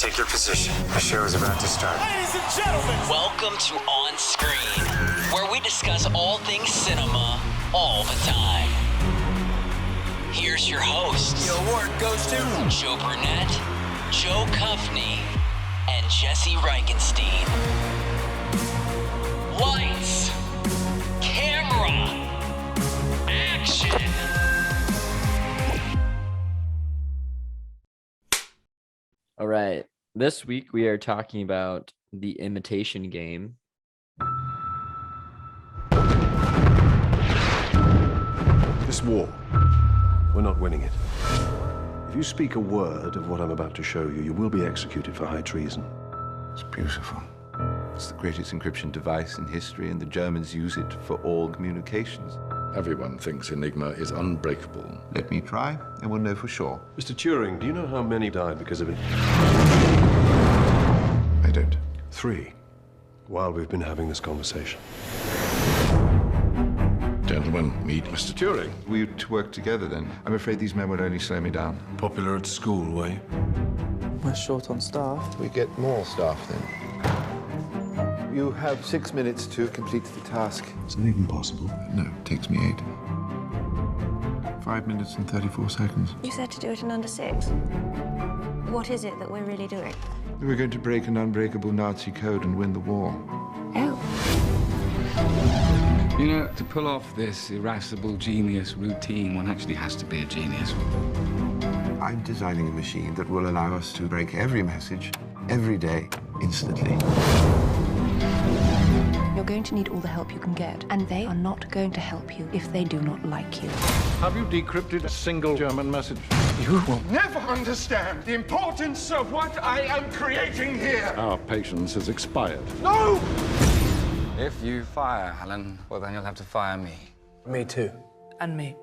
Take your position. The show is about to start. Ladies and gentlemen, welcome to On Screen, where we discuss all things cinema all the time. Here's your hosts. the award goes to Joe Brunett, Joe Cuffney, and Jesse Reichenstein. Lights, camera, action. All right. This week we are talking about the Imitation Game. This war, we're not winning it. If you speak a word of what I'm about to show you, you will be executed for high treason. It's beautiful. It's the greatest encryption device in history, and the Germans use it for all communications. Everyone thinks Enigma is unbreakable. Let me try, and we'll know for sure. Mr. Turing, do you know how many died because of it? I don't. 3, while we've been having this conversation. Gentlemen, meet Mr. Turing. We were to work together then. I'm afraid these men would only slow me down. Popular at school, were you? We're short on staff. We get more staff then. You have 6 minutes to complete the task. Is that even possible? No, it takes me 8. 5 minutes and 34 seconds. You said to do it in under 6. What is it that we're really doing? We're going to break an unbreakable Nazi code and win the war. Oh. You know, to pull off this irascible genius routine, one actually has to be a genius. I'm designing a machine that will allow us to break every message, every day, instantly. You're going to need all the help you can get, and they are not going to help you if they do not like you. Have you decrypted a single German message? You will never understand the importance of what I am creating here. Our patience has expired. No! If you fire Alan, well, then you'll have to fire me. Me too. And me.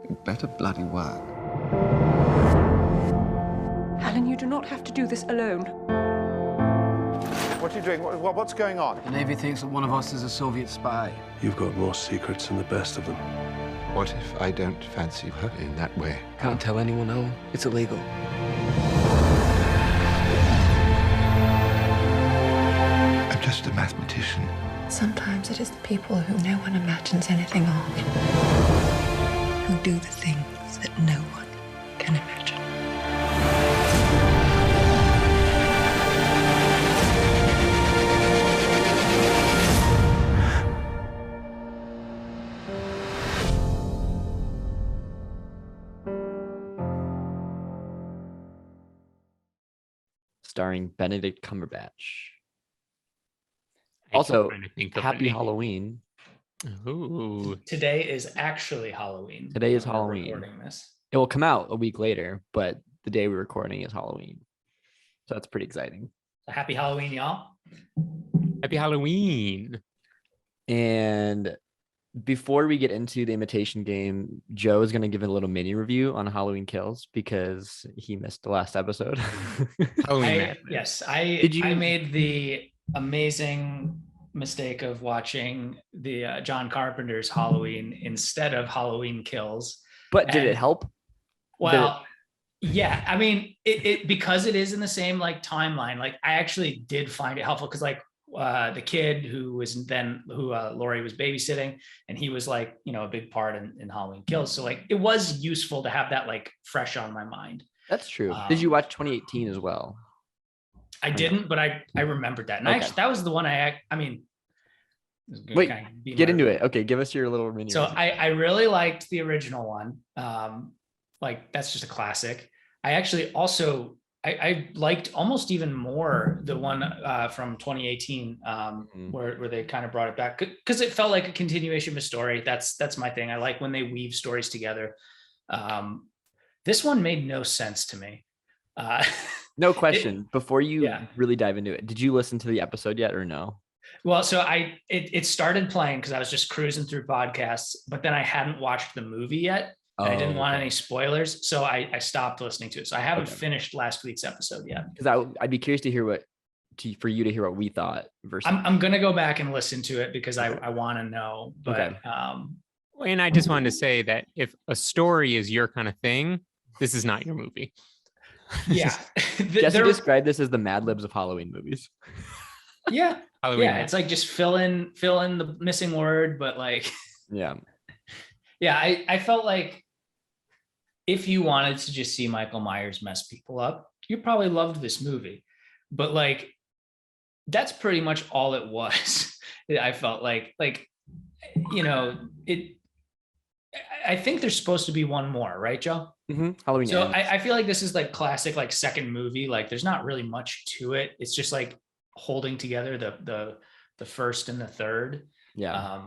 You better bloody work. Alan, you do not have to do this alone. What are you doing? What's going on? The Navy thinks that one of us is a Soviet spy. You've got more secrets than the best of them. What if I don't fancy her in that way? Can't tell anyone, Owen. It's illegal. I'm just a mathematician. Sometimes it is the people who no one imagines anything of who do the things that no one can imagine. Starring Benedict Cumberbatch. Also, happy Halloween. Ooh. Today is actually Halloween. Today is We're Halloween. recording this. It will come out a week later, but the day we're recording is Halloween. So that's pretty exciting. So happy Halloween, y'all. Happy Halloween. And before we get into the Imitation Game, Joe is going to give a little mini review on Halloween Kills because he missed the last episode. Yes, I made the amazing mistake of watching the John Carpenter's Halloween instead of Halloween Kills. But did it help? Well, yeah. I mean, it because it is in the same like timeline. Like I actually did find it helpful because like the kid who Laurie was babysitting, and he was like, you know, a big part in Halloween Kills. So like it was useful to have that like fresh on my mind. That's true. Did you watch 2018 as well? I didn't, but I remembered that. And actually, that was the one I mean. Wait, get into it. Okay, give us your little mini. So I really liked the original one. Like that's just a classic. I actually also I liked almost even more the one from 2018 where they kind of brought it back because it felt like a continuation of a story. That's my thing. I like when they weave stories together. This one made no sense to me. No question. Before you really dive into it, did you listen to the episode yet or no? Well, so it started playing because I was just cruising through podcasts, but then I hadn't watched the movie yet. And I didn't want any spoilers, so I stopped listening to it. So I haven't finished last week's episode yet. Because I'd be curious to hear for you to hear what we thought. Versus, I'm gonna go back and listen to it because I want to know. But and I just wanted to say that if a story is your kind of thing, this is not your movie. Yeah. Jesse described this as the Mad Libs of Halloween movies. Yeah. Halloween Yeah. Ends. It's like just fill in the missing word, but like, Yeah. yeah, I felt like if you wanted to just see Michael Myers mess people up, you probably loved this movie. But like, that's pretty much all it was. I felt like, you know, I think there's supposed to be one more, right, Joe? Halloween So Ends. I feel like this is like classic, like second movie. Like there's not really much to it. It's just like holding together the first and the third. Yeah.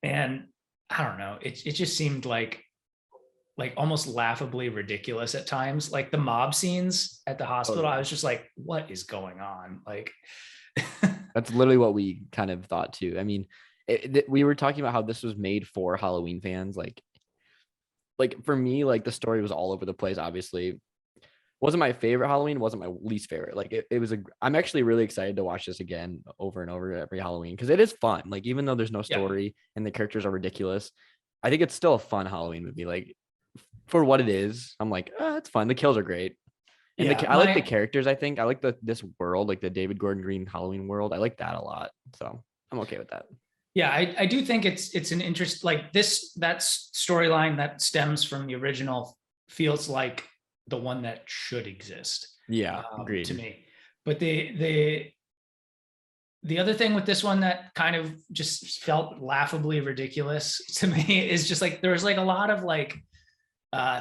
And I don't know. It just seemed like almost laughably ridiculous at times. Like the mob scenes at the hospital, I was just like, what is going on? Like That's literally what we kind of thought too. I mean, we were talking about how this was made for Halloween fans. Like for me, like the story was all over the place. Obviously, wasn't my favorite Halloween, wasn't my least favorite. Like it was I'm actually really excited to watch this again over and over every Halloween because it is fun. Like even though there's no story and the characters are ridiculous, I think it's still a fun Halloween movie. Like for what it is, I'm like, it's fun. The kills are great. And I like the characters. I think I like this world, like the David Gordon Green Halloween world. I like that a lot. So I'm okay with that. Yeah, I do think it's an interest like that storyline that stems from the original feels like the one that should exist. Yeah, agreed. To me. But the other thing with this one that kind of just felt laughably ridiculous to me is just like there was like a lot of like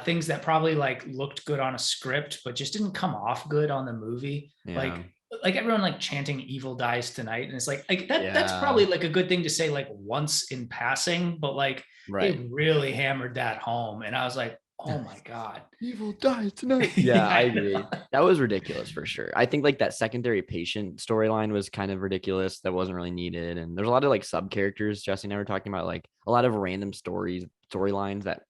things that probably like looked good on a script but just didn't come off good on the movie. Yeah. Like everyone like chanting "Evil dies tonight," and it's like that's probably like a good thing to say like once in passing, but like they really hammered that home, and I was like, oh my god, evil dies tonight. Yeah, I agree. That was ridiculous for sure. I think like that secondary patient storyline was kind of ridiculous. That wasn't really needed, and there's a lot of like sub characters. Jesse and I were talking about like a lot of random storylines that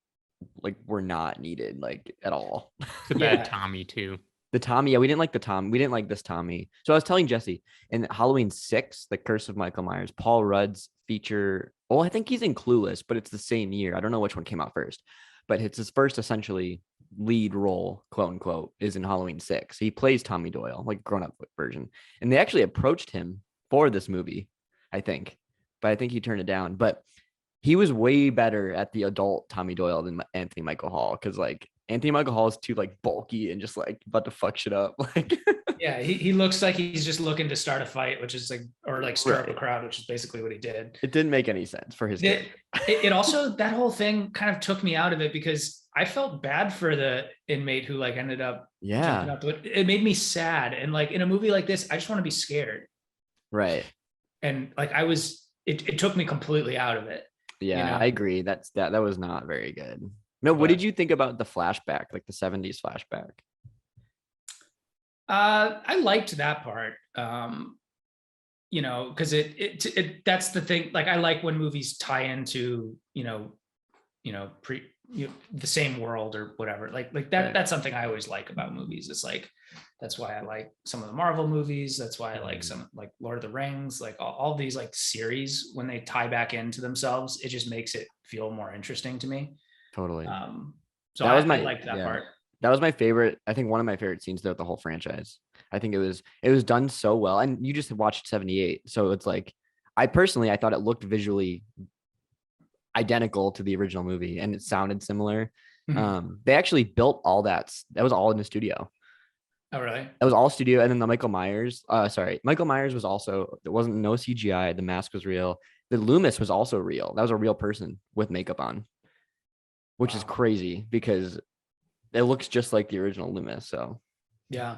like were not needed like at all. The bad Tommy too. The Tommy, we didn't like the Tom. We didn't like this Tommy. So I was telling Jesse in Halloween 6, The Curse of Michael Myers, Paul Rudd's feature. Well, I think he's in Clueless, but it's the same year. I don't know which one came out first, but it's his first essentially lead role, quote unquote, is in Halloween 6. He plays Tommy Doyle, like grown-up version. And they actually approached him for this movie, I think, but I think he turned it down. But he was way better at the adult Tommy Doyle than Anthony Michael Hall because like Anthony Michael Hall is too like bulky and just like about to fuck shit up. Like yeah, he looks like he's just looking to start a fight, which is like or like stir up a crowd, which is basically what he did. It didn't make any sense for his it also that whole thing kind of took me out of it because I felt bad for the inmate who like ended up jumping up. It made me sad. And like in a movie like this, I just want to be scared. Right. And like it took me completely out of it. Yeah, you know? I agree. That was not very good. No, what did you think about the flashback, like the 70s flashback? I liked that part. You know, because it that's the thing. Like I like when movies tie into, the same world or whatever. Like that. Right. That's something I always like about movies. It's like that's why I like some of the Marvel movies. That's why I like some like Lord of the Rings, like all these like series when they tie back into themselves, it just makes it feel more interesting to me. Totally. So I liked that part. That was my favorite. I think one of my favorite scenes throughout the whole franchise. I think it was done so well. And you just watched 78. So it's like, I thought it looked visually identical to the original movie and it sounded similar. Mm-hmm. They actually built all that. That was all in the studio. Oh, really? That was all studio. And then the Michael Myers was also, there wasn't no CGI. The mask was real. The Loomis was also real. That was a real person with makeup on, which is crazy because it looks just like the original Loomis. So yeah,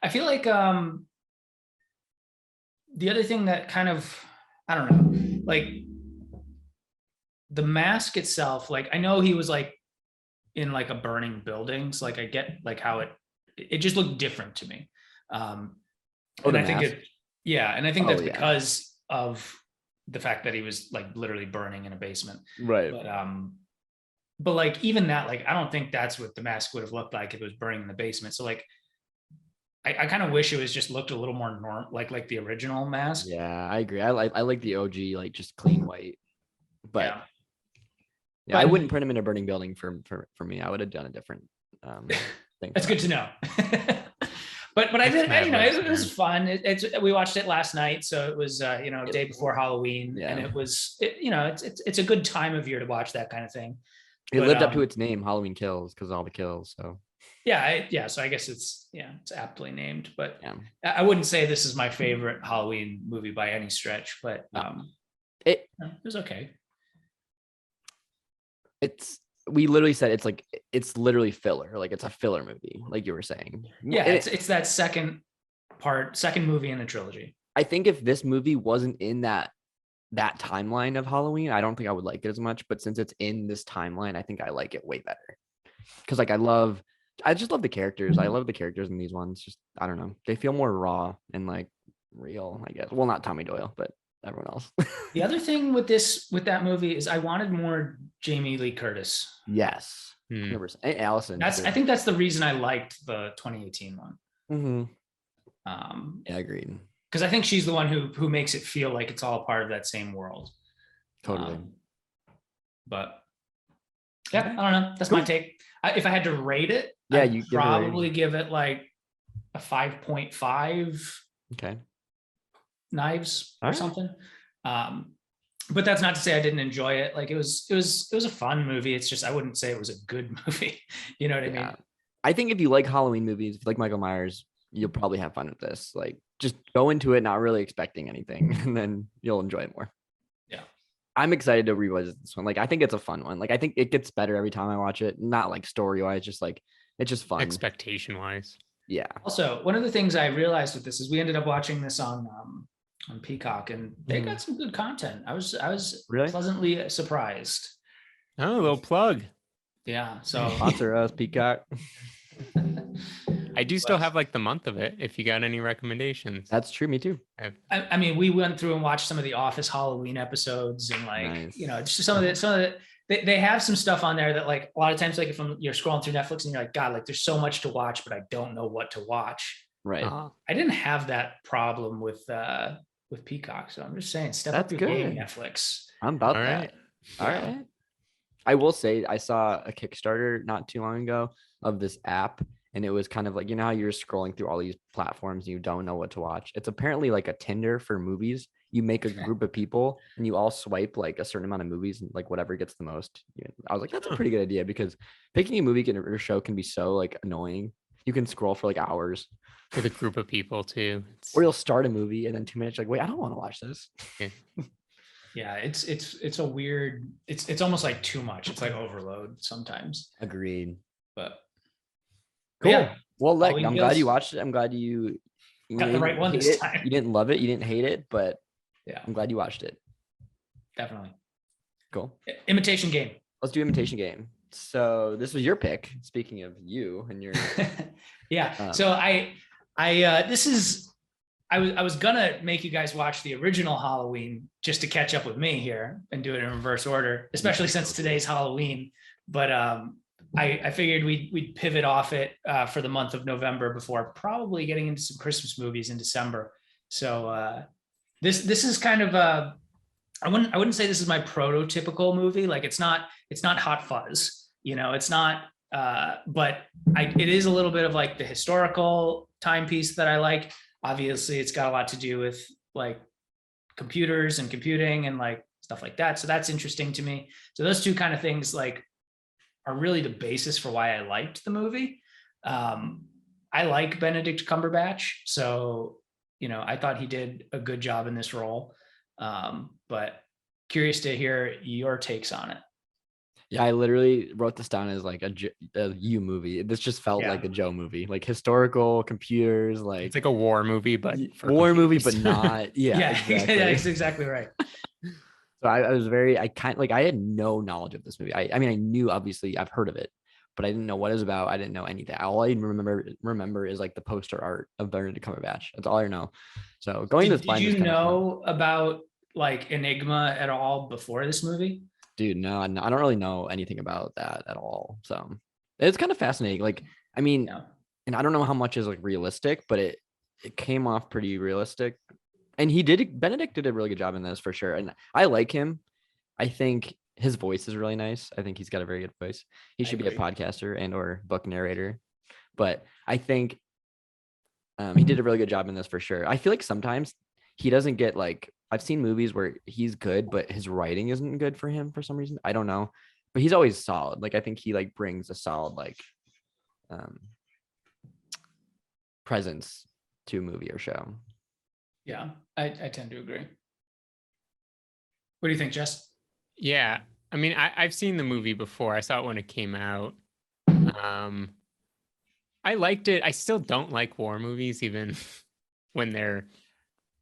I feel like the other thing that kind of, I don't know, like the mask itself, like I know he was like in like a burning building. So like I get like how it just looked different to me. And I think and I think that's because of the fact that he was like literally burning in a basement. Right. But like even that, like I don't think that's what the mask would have looked like if it was burning in the basement. So like I kind of wish it was just looked a little more normal, like the original mask. Yeah, I agree. I like the OG, like just clean white. But I wouldn't put him in a burning building for me. I would have done a different That's good to know. But I did, you know, it was fun. We watched it last night, so it was you know, day before Halloween, and it was you know, it's a good time of year to watch that kind of thing. It lived up to its name, Halloween Kills, because of all the kills. So yeah, so I guess it's aptly named. But I wouldn't say this is my favorite Halloween movie by any stretch. But it was okay. We literally said it's literally filler. Like it's a filler movie, like you were saying. Yeah, it's that second movie in a trilogy. I think if this movie wasn't in that timeline of Halloween, I don't think I would like it as much. But since it's in this timeline, I think I like it way better. Because like I just love the characters. I love the characters in these ones. Just I don't know. They feel more raw and like real, I guess. Well, not Tommy Doyle, but everyone else. The other thing with that movie is I wanted more Jamie Lee Curtis. Yes. 100%. And Allison. I think that's the reason I liked the 2018 one. Mm-hmm. Yeah, agreed. Because I think she's the one who makes it feel like it's all part of that same world. Totally. But yeah, I don't know. That's my take. If I had to rate it, I'd probably give it like a 5.5. Okay. Knives or something. But that's not to say I didn't enjoy it. Like it was a fun movie. It's just I wouldn't say it was a good movie. You know what I mean? I think if you like Halloween movies, if you like Michael Myers, you'll probably have fun with this. Like just go into it not really expecting anything, and then you'll enjoy it more. Yeah. I'm excited to revisit this one. Like I think it's a fun one. Like I think it gets better every time I watch it. Not like story-wise, just like it's just fun. Expectation-wise. Yeah. Also, one of the things I realized with this is we ended up watching this on Peacock, and they got some good content. I was really pleasantly surprised. Oh, a little plug. Yeah. So sponsor us, Peacock. I do still have like the month of it. If you got any recommendations. That's true. Me too. I mean, we went through and watched some of the Office Halloween episodes, and like you know, just some of the they have some stuff on there that like a lot of times, like if you're scrolling through Netflix and you're like, God, like there's so much to watch, but I don't know what to watch. Right. I didn't have that problem with Peacock, so I'm just saying, step up your game, Netflix. I'm about that. All right. I will say I saw a Kickstarter not too long ago of this app, and it was kind of like, you know how you're scrolling through all these platforms and you don't know what to watch. It's apparently like a Tinder for movies. You make a group of people and you all swipe like a certain amount of movies, and like whatever gets the most. I was like, that's a pretty good idea, because picking a movie or show can be so like annoying. You can scroll for like hours with a group of people too. Or you'll start a movie and then 2 minutes, like, wait, I don't want to watch this. Yeah, it's a weird. It's almost like too much. It's like overload sometimes. Agreed. But cool. Yeah, well, I'm glad you watched it. I'm glad you got the right one this time. You didn't love it. You didn't hate it, but yeah, I'm glad you watched it. Definitely. Cool. Imitation Game. Let's do Imitation Game. So this was your pick. Speaking of you and your yeah. So I was gonna make you guys watch the original Halloween just to catch up with me here and do it in reverse order, especially since today's Halloween. But I figured we'd pivot off it for the month of November before probably getting into some Christmas movies in December. So this is kind of I wouldn't say this is my prototypical movie. Like it's not Hot Fuzz, you know, it's not. But it is a little bit of like the historical timepiece that I like. Obviously, it's got a lot to do with like computers and computing and like stuff like that. So that's interesting to me. So those two kind of things like are really the basis for why I liked the movie. I like Benedict Cumberbatch, so you know I thought he did a good job in this role. But curious to hear your takes on it. Yeah, I literally wrote this down as like a you movie. This just felt like a Joe movie, like historical computers, like it's like a war movie, but movie, but not. Yeah, exactly. Yeah, that's exactly right. So I had no knowledge of this movie. I mean, I knew, obviously I've heard of it, but I didn't know what it was about. I didn't know anything. All I remember is like the poster art of Benedict Cumberbatch. That's all I know. So going to this blind. Did you know about like Enigma at all before this movie? Dude, no, I don't really know anything about that at all. So it's kind of fascinating. Like, I mean, and I don't know how much is like realistic, but it came off pretty realistic. And Benedict did a really good job in this for sure. And I like him. I think his voice is really nice. I think he's got a very good voice. He should be a podcaster and or book narrator. but I think he did a really good job in this for sure. I feel like sometimes he doesn't get like, I've seen movies where he's good, but his writing isn't good for him for some reason. I don't know, but he's always solid. Like I think he like brings a solid like presence to a movie or show. Yeah, I tend to agree. What do you think, Jess? Yeah, I mean, I've seen the movie before. I saw it when it came out. I liked it. I still don't like war movies, even when they're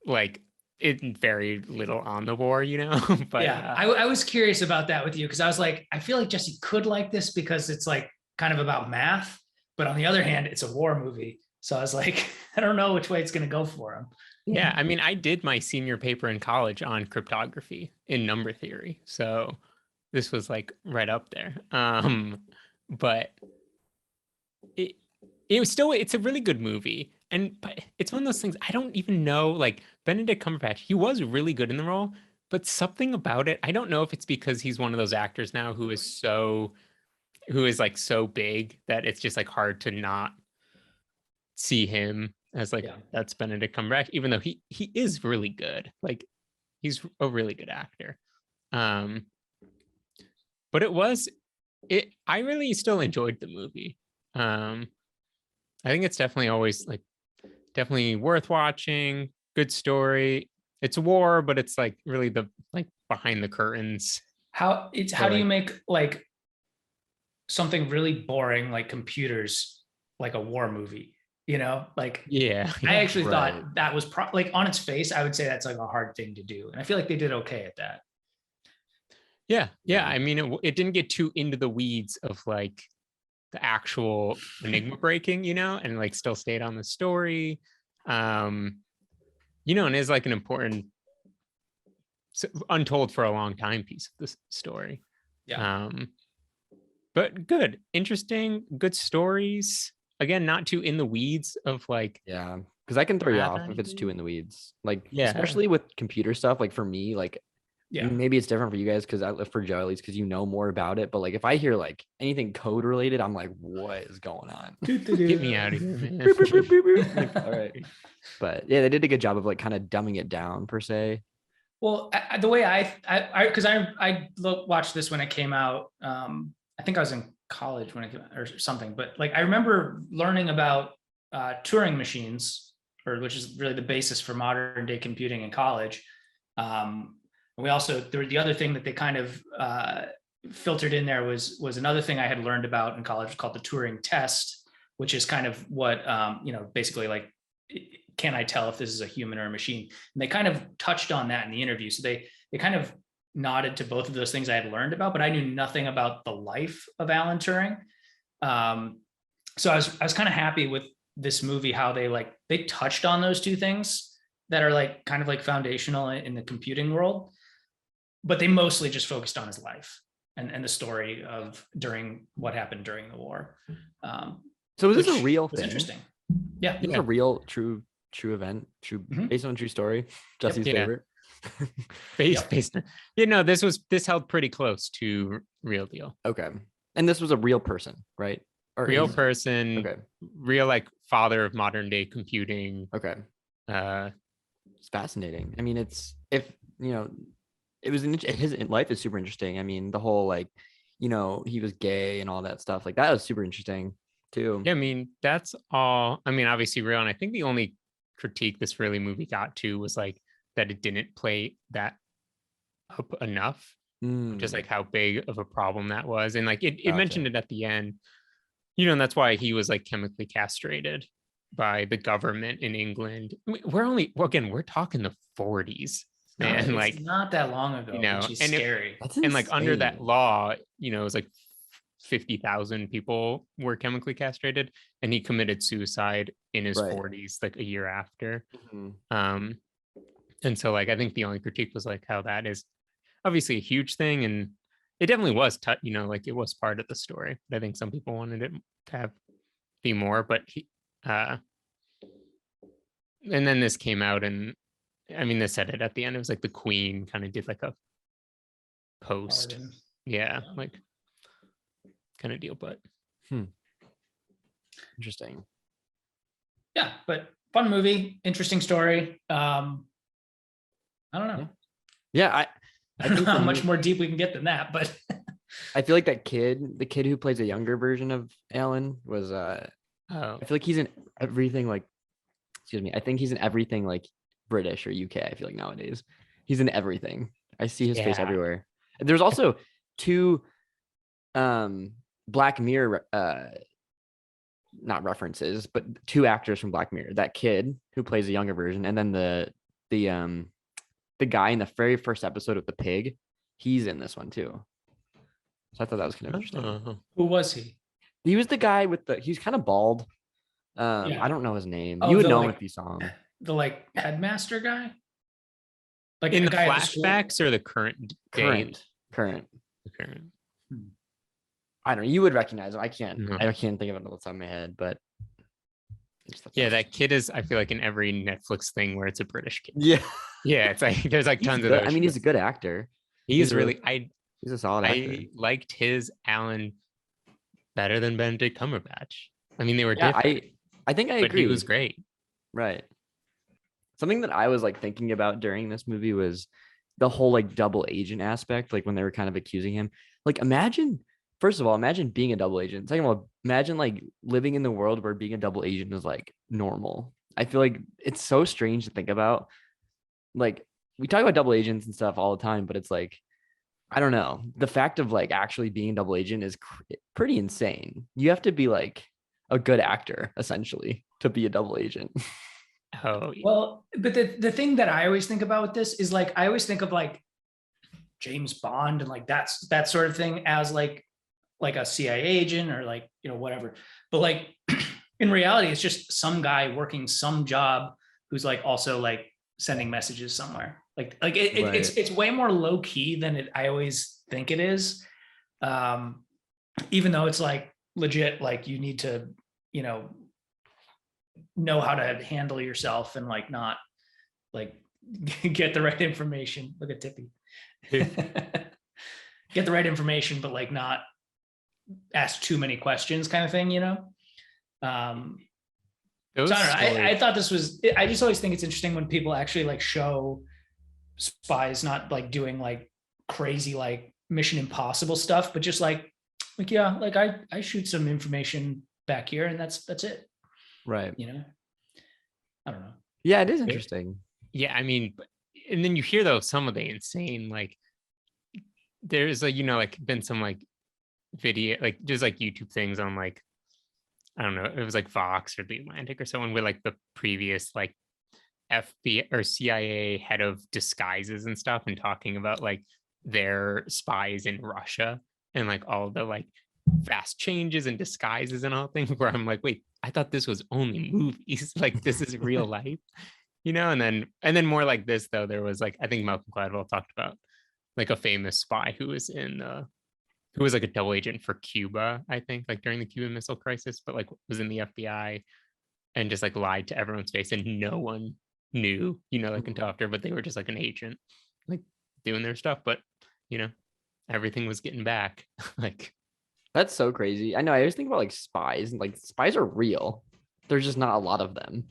like it very little on the war, you know. But yeah, I was curious about that with you because I was like, I feel like Jesse could like this because it's like kind of about math, but on the other hand, it's a war movie. So I was like, I don't know which way it's going to go for him. Yeah, I mean, I did my senior paper in college on cryptography in number theory, so this was like right up there. But it was still, it's a really good movie, but it's one of those things I don't even know. Like Benedict Cumberbatch, he was really good in the role, but something about it, I don't know if it's because he's one of those actors now who is like so big that it's just like hard to not see him as like that's Benedict Cumberbatch, even though he is really good. Like he's a really good actor. But I really still enjoyed the movie. I think it's definitely worth watching. Good story. It's war, but it's like really the like behind the curtains. How do you make like something really boring like computers like a war movie? You know, like, yeah, I actually thought that was like on its face, I would say that's like a hard thing to do. And I feel like they did okay at that. Yeah. I mean, it didn't get too into the weeds of like the actual enigma breaking, you know, and like still stayed on the story. You know, and is like an important untold for a long time piece of this story. Yeah. But good, interesting, good stories. Again, not too in the weeds of like, yeah, because I can throw you off if it's too in the weeds, like especially with computer stuff. Like for me, like maybe it's different for you guys because for Joe at least because you know more about it. But like if I hear like anything code related, I'm like, what is going on? Get me out of here, man. Like, all right, but yeah, they did a good job of like kind of dumbing it down per se. Well, the way I watched this when it came out. I think I was in college when it came out or something, but like I remember learning about Turing machines, which is really the basis for modern day computing in college. And we also, the other thing that they kind of filtered in there was another thing I had learned about in college called the Turing test, which is kind of what basically like, can I tell if this is a human or a machine? And they kind of touched on that in the interview. So they kind of nodded to both of those things I had learned about, but I knew nothing about the life of Alan Turing. So I was kind of happy with this movie, how they touched on those two things that are like kind of like foundational in the computing world, but they mostly just focused on his life and the story of what happened during the war. So is this a real thing? Interesting. Yeah. It's a real, true event, based on a true story. Jesse's favorite. Based. This held pretty close to real deal. Okay. And this was a real person, right? Or real person. Okay. Real like father of modern day computing. Okay. It's fascinating. I mean, his life is super interesting. I mean, the whole like, he was gay and all that stuff. Like that was super interesting too. Yeah, I mean, that's all. I mean, obviously real. And I think the only critique this really movie got to was like that it didn't play that up enough. Just like how big of a problem that was. And like it mentioned it at the end, and that's why he was like chemically castrated by the government in England. We're talking the 40s. And like not that long ago, which is scary. And like under that law, it was like 50,000 people were chemically castrated, and he committed suicide in his 40s, like a year after. And so like I think the only critique was like how that is obviously a huge thing, and it definitely was like it was part of the story, but I think some people wanted it to be more. But and then this came out, and I mean, they said it at the end. It was like the Queen kind of did like a post, like kind of deal. But Interesting. Yeah, but fun movie, interesting story. I don't know. Yeah, I don't know how much more deep we can get than that, but I feel like the kid who plays a younger version of Alan was I feel like he's in everything like, excuse me, I think he's in everything like British or UK. I feel like nowadays he's in everything. I see his face everywhere. There's also two Black Mirror not references, but two actors from Black Mirror. That kid who plays a younger version, and then the guy in the very first episode of the pig, he's in this one too. So I thought that was kind of interesting. Who was he? He was the guy with he's kind of bald. I don't know his name. You would know him if you saw him. The like headmaster guy? Like in the flashbacks or the current day? Current. The current. I don't know. You would recognize him. I can't think of it off the top of my head, but yeah, that kid is, I feel like, in every Netflix thing where it's a British kid. Yeah. Yeah, it's like there's like tons of those. I mean, he's a good actor. He's a solid actor. I liked his Alan better than Benedict Cumberbatch. I mean, they were different. I think I agree. But he was great. Right. Something that I was like thinking about during this movie was the whole like double agent aspect, like when they were kind of accusing him. Like first of all, imagine being a double agent. Second of all, imagine like living in the world where being a double agent is like normal. I feel like it's so strange to think about. Like we talk about double agents and stuff all the time, but it's like, I don't know. The fact of like actually being a double agent is pretty insane. You have to be like a good actor essentially to be a double agent. Oh, yeah. Well, but the thing that I always think about with this is like, I always think of like James Bond and like that sort of thing as like a CIA agent or like, you know, whatever. But like in reality, it's just some guy working some job who's like also like sending messages somewhere. Like it's way more low key than I always think it is. Even though it's like legit, like you need to, you know how to handle yourself and like not like get the right information. Look at Tippy. Get the right information, but like not ask too many questions kind of thing, you know? So I don't know. I thought this was, I just always think it's interesting when people actually like show spies not like doing like crazy like Mission Impossible stuff, but just like yeah, like I shoot some information back here and that's it. Right. You know? I don't know. Yeah, it is interesting. Yeah, I mean, and then you hear though some of the insane, like there's like, you know, like been some like video, like just like YouTube things on like, I don't know, it was like Fox or The Atlantic or someone with like the previous like FBI or CIA head of disguises and stuff, and talking about like their spies in Russia and like all the like fast changes and disguises and all things, where I'm like, wait, I thought this was only movies. Like this is real life, you know? And then more like this though, there was like, I think Malcolm Gladwell talked about like a famous spy who was who was like a double agent for Cuba, I think, like during the Cuban Missile Crisis, but like was in the FBI and just like lied to everyone's face, and no one knew, you know, like until after, but they were just like an agent, like doing their stuff. But you know, everything was getting back. Like that's so crazy. I know. I always think about like spies, and like spies are real. There's just not a lot of them.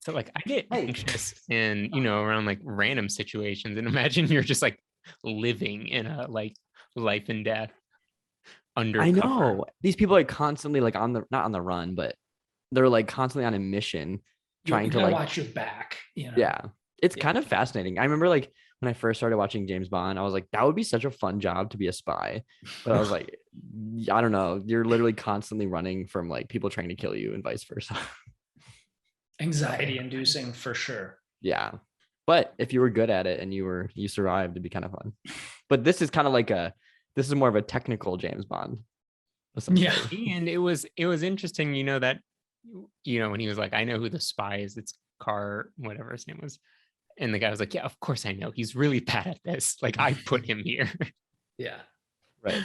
So like I get anxious and, you know, around like random situations, and imagine you're just like living in a like life and death undercover. I know these people are constantly like not on the run, but they're like constantly on a mission trying to like watch your back, you know? Yeah, it's kind of fascinating. I remember like when I first started watching James Bond, I was like, that would be such a fun job to be a spy. But I was like, I don't know, you're literally constantly running from like people trying to kill you and vice versa. Anxiety inducing for sure. Yeah, but if you were good at it and you survived, it'd be kind of fun. But this is kind of like this is more of a technical James Bond. Yeah, and it was interesting, you know, that, you know, when he was like, I know who the spy is, it's whatever his name was, and the guy was like, yeah, of course I know, he's really bad at this, like I put him here. Yeah, right.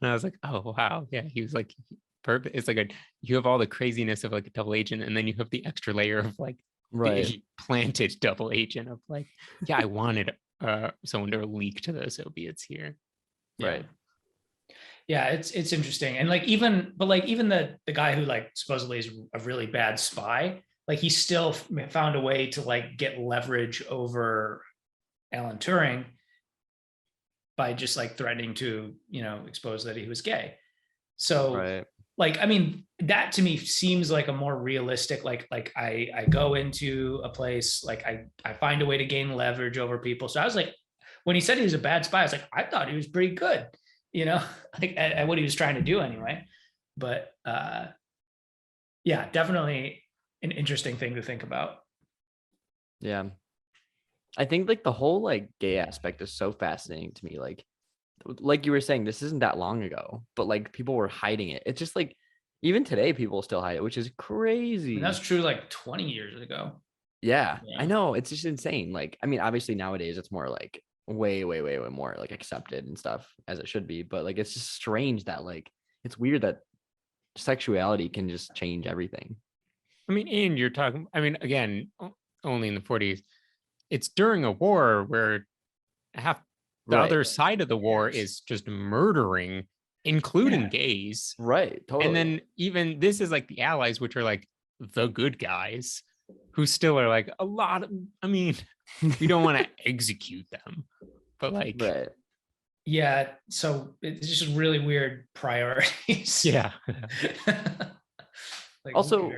And I was like, oh wow, yeah, he was like perfect. It's like you have all the craziness of like a double agent, and then you have the extra layer of like the planted double agent of like, yeah, I wanted someone to leak to the Soviets here. Right. Yeah, it's interesting. And like even the guy who like supposedly is a really bad spy, like he still found a way to like get leverage over Alan Turing by just like threatening to, expose that he was gay. So Right. like, I mean, that to me seems like a more realistic, like I go into a place, like I find a way to gain leverage over people. So I was like, when he said he was a bad spy, I was like, I thought he was pretty good, like at what he was trying to do anyway. But yeah, definitely an interesting thing to think about. Yeah. I think like the whole like gay aspect is so fascinating to me. Like you were saying, this isn't that long ago, but like people were hiding it. It's just like even today people still hide it, which is crazy. And that's true like 20 years ago. Yeah, I know. It's just insane. Like, I mean, obviously nowadays it's more like way more like accepted and stuff as it should be. But like, it's just strange that like, it's weird that sexuality can just change everything. I mean, and you're talking, I mean, again, only in the 40s. It's during a war where half the other side of the war is just murdering, including gays. Right. Totally. And then even this is like the Allies, which are like the good guys who still are like a lot of, I mean, we don't want to execute them, but like, yeah. So it's just really weird priorities. Yeah. Like, also,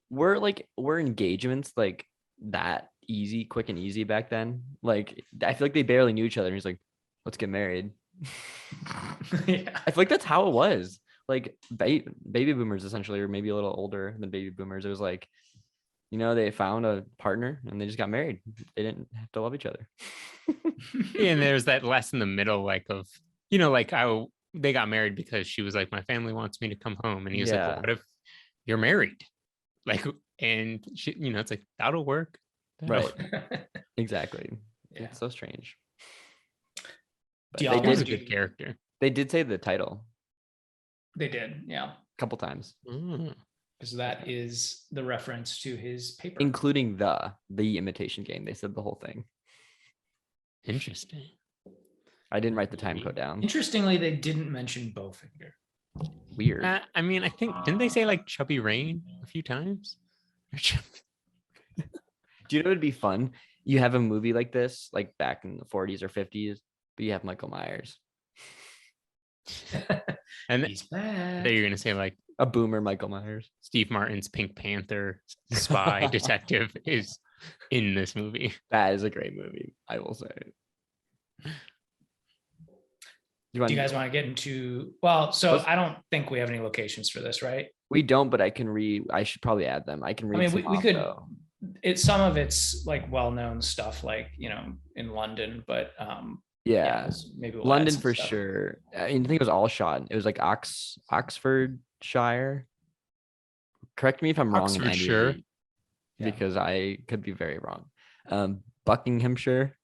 were engagements like that easy, quick and easy back then? Like, I feel like they barely knew each other. And he's like, let's get married. Yeah. I feel like that's how it was. Like baby boomers essentially, or maybe a little older than baby boomers. It was like, they found a partner and they just got married. They didn't have to love each other. And there's that less in the middle, like of, like how they got married because she was like, my family wants me to come home. And he was like, well, what if you're married? Like, and she, it's like, that'll work. Right. Exactly. Yeah. It's so strange. He was a good character. They did say the title. They did, yeah. A couple times. Because that is the reference to his paper. Including the Imitation Game. They said the whole thing. Interesting. I didn't write the time code down. Interestingly, they didn't mention Bowfinger. Weird. I mean, I think, didn't they say like Chubby Rain a few times? Do you know what would be fun? You have a movie like this, like back in the 40s or 50s, but you have Michael Myers. And he's back. You're going to say like a boomer Michael Myers. Steve Martin's Pink Panther spy detective is in this movie. That is a great movie, I will say. Do you guys want to get into, well, so I don't think we have any locations for this, right? We don't, but I should probably add them. I can read. I mean, we could, some of it's like well-known stuff, like, in London, but yeah, maybe London for sure. I think it was all shot. It was like Oxfordshire. Correct me if I'm wrong. Oxfordshire. Because I could be very wrong. Buckinghamshire.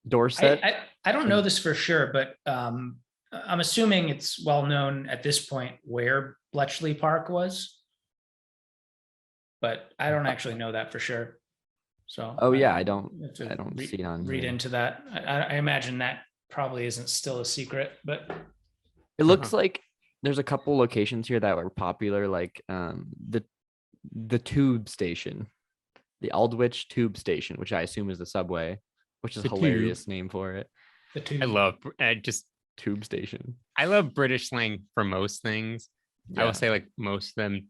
Dorset. I don't know this for sure, but I'm assuming it's well known at this point where Bletchley Park was, but I don't actually know that for sure. So I don't see it on read into that. I imagine that probably isn't still a secret, but it looks like there's a couple locations here that were popular, like the tube station, the Aldwych tube station, which I assume is the subway, which is a hilarious name for it. The tube. I love just tube station. I love British slang for most things. I will say like most of them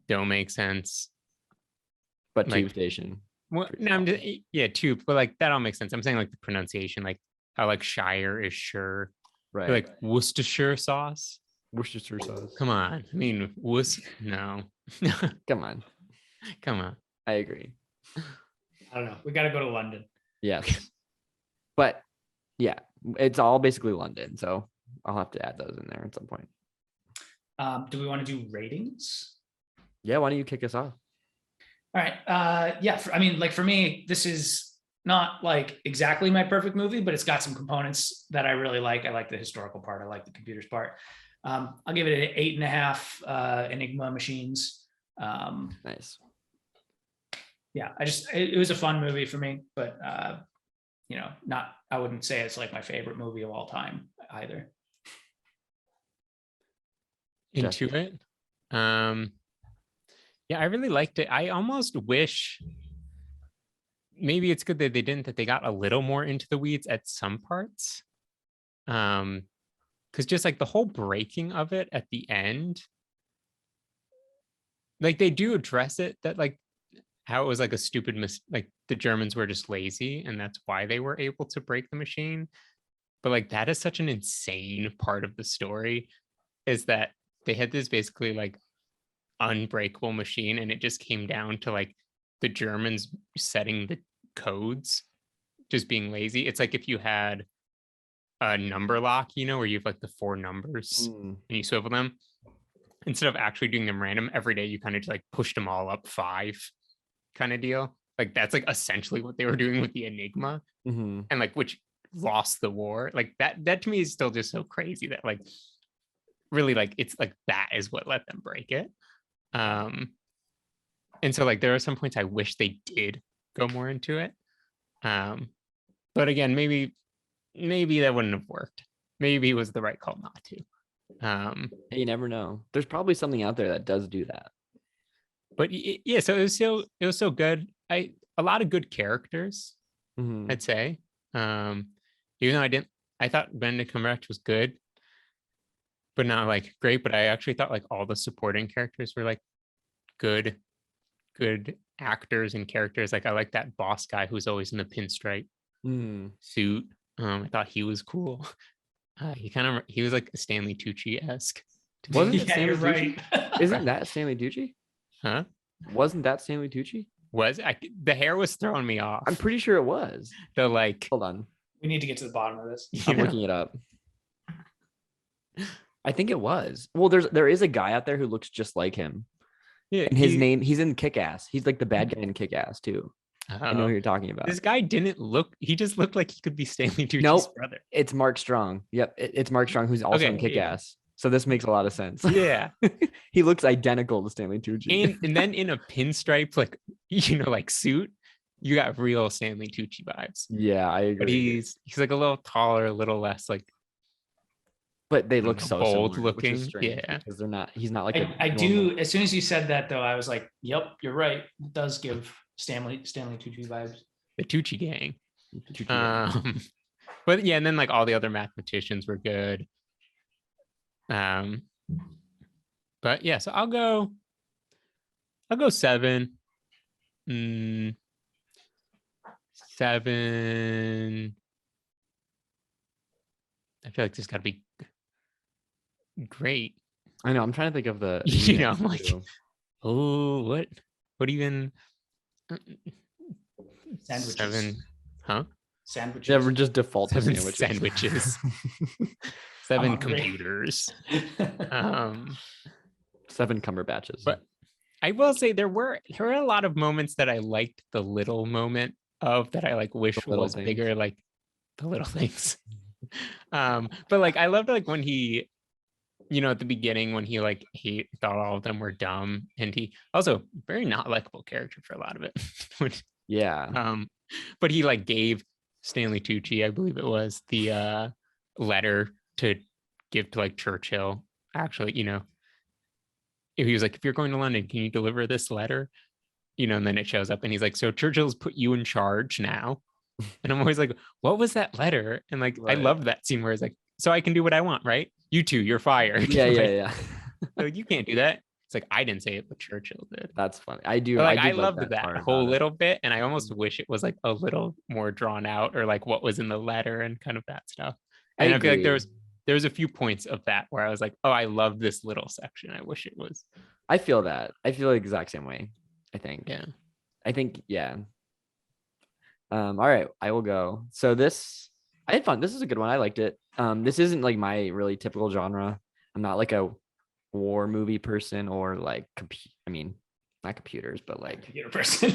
don't make sense. But like, tube station. Well, no, I'm just tube, but like that all makes sense. I'm saying like the pronunciation, like how like Shire is sure, right? Like Worcestershire sauce. Worcestershire sauce. Come on, I mean no. Come on. I agree. I don't know. We got to go to London. Yes, but yeah, it's all basically London, so I'll have to add those in there at some point. Do we want to do ratings? Yeah, why don't you kick us off? All right. I mean, like for me, this is not like exactly my perfect movie, but it's got some components that I really like. I like the historical part. I like the computers part. I'll give it an 8.5 Enigma machines. Nice. Yeah, it was a fun movie for me, but I wouldn't say it's like my favorite movie of all time either. into it. Yeah, I really liked it. I almost wish maybe it's good that they didn't, that they got a little more into the weeds at some parts. Because just like the whole breaking of it at the end, like they do address it, that like how it was like a stupid like the Germans were just lazy and that's why they were able to break the machine. But like that is such an insane part of the story, is that they had this basically like unbreakable machine and it just came down to like the Germans setting the codes, just being lazy. It's like if you had a number lock, you know, where you have like the 4 numbers and you swivel them, instead of actually doing them random every day, you kind of just like pushed them all up 5 kind of deal. Like that's like essentially what they were doing with the Enigma, and like which lost the war. Like that to me is still just so crazy that like really like it's like that is what let them break it. And so like there are some points I wish they did go more into it. But again, maybe that wouldn't have worked. Maybe it was the right call not to. Hey, you never know. There's probably something out there that does do that. But yeah, so it was so good. A lot of good characters, I'd say. Even though I thought Benedict Cumberbatch was good, but not like great. But I actually thought like all the supporting characters were like good actors and characters. Like I like that boss guy who's always in the pinstripe suit. I thought he was cool. He was like Stanley Tucci-esque. Wasn't it Stanley right. Tucci? Isn't that Stanley Tucci? Huh? Wasn't that Stanley Tucci? The hair was throwing me off. I'm pretty sure it was. The like, hold on. We need to get to the bottom of this. I'm looking it up. I think it was. Well, there is a guy out there who looks just like him. Yeah, and his name, he's in Kick-Ass. He's like the bad guy in Kick-Ass too. I know who you're talking about. This guy didn't look. He just looked like he could be Stanley Tucci's brother. It's Mark Strong. Yep, it's Mark Strong who's also in Kick-Ass. So this makes a lot of sense. Yeah, he looks identical to Stanley Tucci. And then in a pinstripe, like like suit, you got real Stanley Tucci vibes. Yeah, I agree. But he's like a little taller, a little less like. But they look so bold similar, looking. Yeah, because they're not. He's not like. I do. As soon as you said that, though, I was like, "Yep, you're right." It does give Stanley Tucci vibes. The Tucci gang. But yeah, and then like all the other mathematicians were good. But yeah, so I'll go 7. 7. I feel like this got to be great. I know. I'm trying to think of the. I'm like, oh, what even? Sandwiches. 7, huh? Sandwiches. Never just default 7 sandwiches. sandwiches. 7 computers. 7 Cumberbatches. But I will say there were a lot of moments that I liked the little moment of that I like wish was bigger, like the little things. But like I loved like when he, at the beginning when he like he thought all of them were dumb, and he also very not likable character for a lot of it. Yeah. But he like gave Stanley Tucci, I believe it was, the letter to give to like Churchill. Actually, he was like, if you're going to London, can you deliver this letter? And then it shows up and he's like, so Churchill's put you in charge now. And I'm always like, what was that letter? And like, right. I loved that scene where it's like, so I can do what I want, right? You two, you're fired. Yeah, like, yeah. Like, you can't do that. It's like, I didn't say it, but Churchill did. That's funny. I do. But, like, I do loved like that whole little bit. And I almost wish it was like a little more drawn out, or like what was in the letter and kind of that stuff. And I feel like there was a few points of that where I was like, oh, I love this little section. I wish it was. I feel that. I feel the exact same way, I think. Yeah. I think, yeah. All right, I will go. So I had fun. This is a good one. I liked it. This isn't like my really typical genre. I'm not like a war movie person or like, not computers, but like computer person.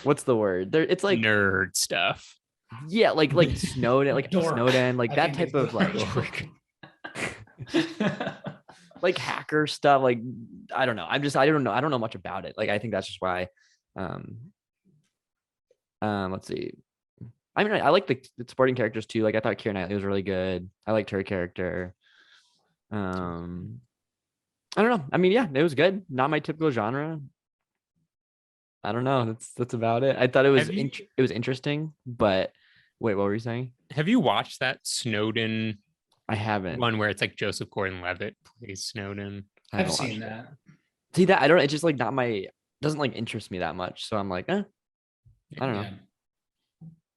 What's the word? It's like nerd stuff. Yeah, like Snowden, like Snowden, like that type of like like hacker stuff. Like I don't know. I don't know much about it. Like I think that's just why. Let's see. I mean, I like the supporting characters too. Like I thought Keira Knightley was really good. I liked her character. I don't know. I mean, yeah, it was good. Not my typical genre. I don't know. That's about it. I thought it was it was interesting, but wait, what were you saying? Have you watched that Snowden I haven't. one where it's like Joseph Gordon-Levitt plays Snowden? I've seen that. See that I don't. It's just like not my. Doesn't like interest me that much. So I'm like, I don't know.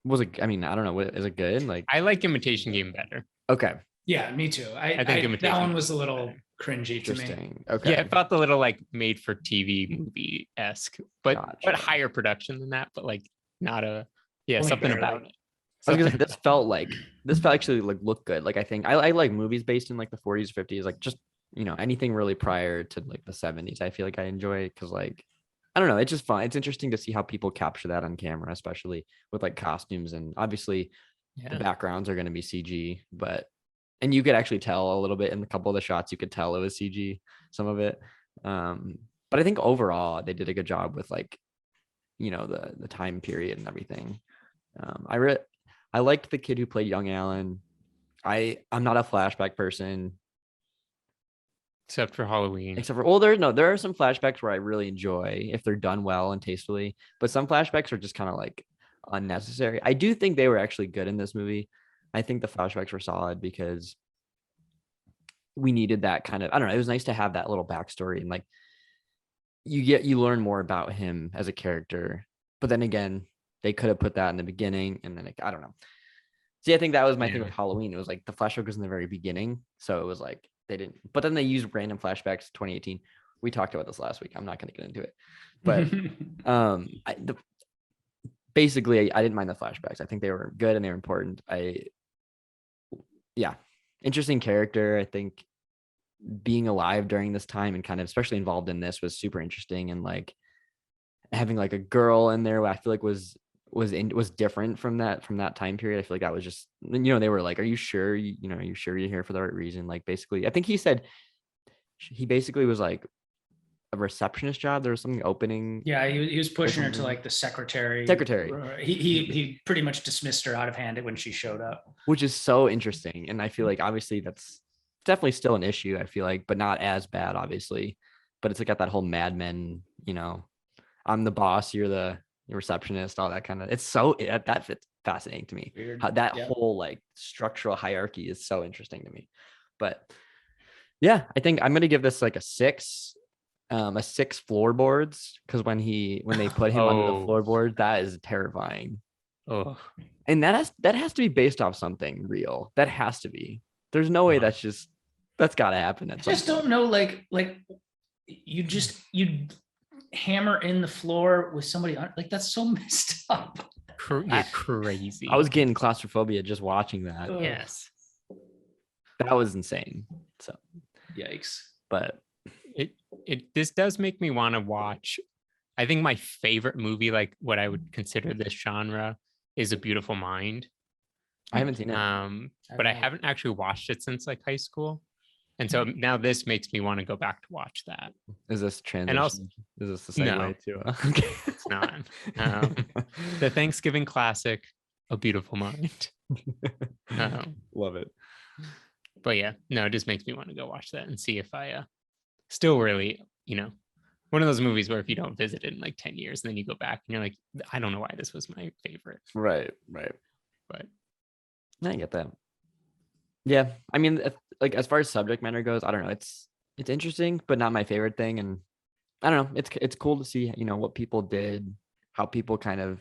Was it? I mean, I don't know. Is it good? Like I like Imitation Game better. Okay. Yeah, me too. I think that one was a little cringy to me. Okay. Yeah, it felt a little like made for TV movie-esque, but higher production than that, but like not a Only something barely. about it. I was gonna say this felt actually like looked good. Like I think I like movies based in like the 40s, 50s, like just anything really prior to like the 70s. I feel like I enjoy because like I don't know, it's just fun. It's interesting to see how people capture that on camera, especially with like costumes and obviously the backgrounds are gonna be CG, and you could actually tell a little bit in a couple of the shots. You could tell it was CG, some of it. But I think overall they did a good job with like, the time period and everything. I liked the kid who played young Alan. I'm not a flashback person. Except for Halloween. There are some flashbacks where I really enjoy if they're done well and tastefully, but some flashbacks are just kind of like unnecessary. I do think they were actually good in this movie. I think the flashbacks were solid because we needed that kind of, I don't know, it was nice to have that little backstory and like you learn more about him as a character. But then again, they could have put that in the beginning and then I don't know. See, I think that was my thing with Halloween. It was like the flashback was in the very beginning. So it was like they didn't, but then they used random flashbacks 2018. We talked about this last week. I'm not going to get into it. But basically, I didn't mind the flashbacks. I think they were good and they were important. Interesting character. I think being alive during this time and kind of especially involved in this was super interesting. And like having like a girl in there, I feel like was different from that time period. I feel like that was just, they were like, are you sure are you sure you're here for the right reason? Like basically, I think he basically was like a receptionist job. There was something opening. Yeah, he was pushing her to like the secretary. He pretty much dismissed her out of hand when she showed up, which is so interesting. And I feel like obviously that's definitely still an issue. I feel like, but not as bad, obviously. But it's like got that whole Mad Men. I'm the boss, you're the receptionist, all that kind of. It's so that fits fascinating to me. Weird. How that whole like structural hierarchy is so interesting to me. But yeah, I think I'm gonna give this like a 6 floorboards because when they put him under the floorboard, that is terrifying. Oh, and that has to be based off something real. That has to be. There's no way that's got to happen. I just don't know. Like you hammer in the floor with somebody like that's so messed up. You're crazy. I was getting claustrophobia just watching that. Ugh. Yes, that was insane. So yikes. But this does make me want to watch. I think my favorite movie, like what I would consider this genre, is A Beautiful Mind. I haven't seen it. But I haven't actually watched it since like high school. And so now this makes me want to go back to watch that. Is this transition? And also, is this the segue to? Okay. It's not. The Thanksgiving classic, A Beautiful Mind. Love it. But yeah, no, it just makes me want to go watch that and see if I still really, one of those movies where if you don't visit it in like 10 years and then you go back and you're like, I don't know why this was my favorite. Right. But I get that. Yeah, I mean, like as far as subject matter goes, I don't know. It's interesting, but not my favorite thing. And I don't know. It's cool to see, what people did, how people kind of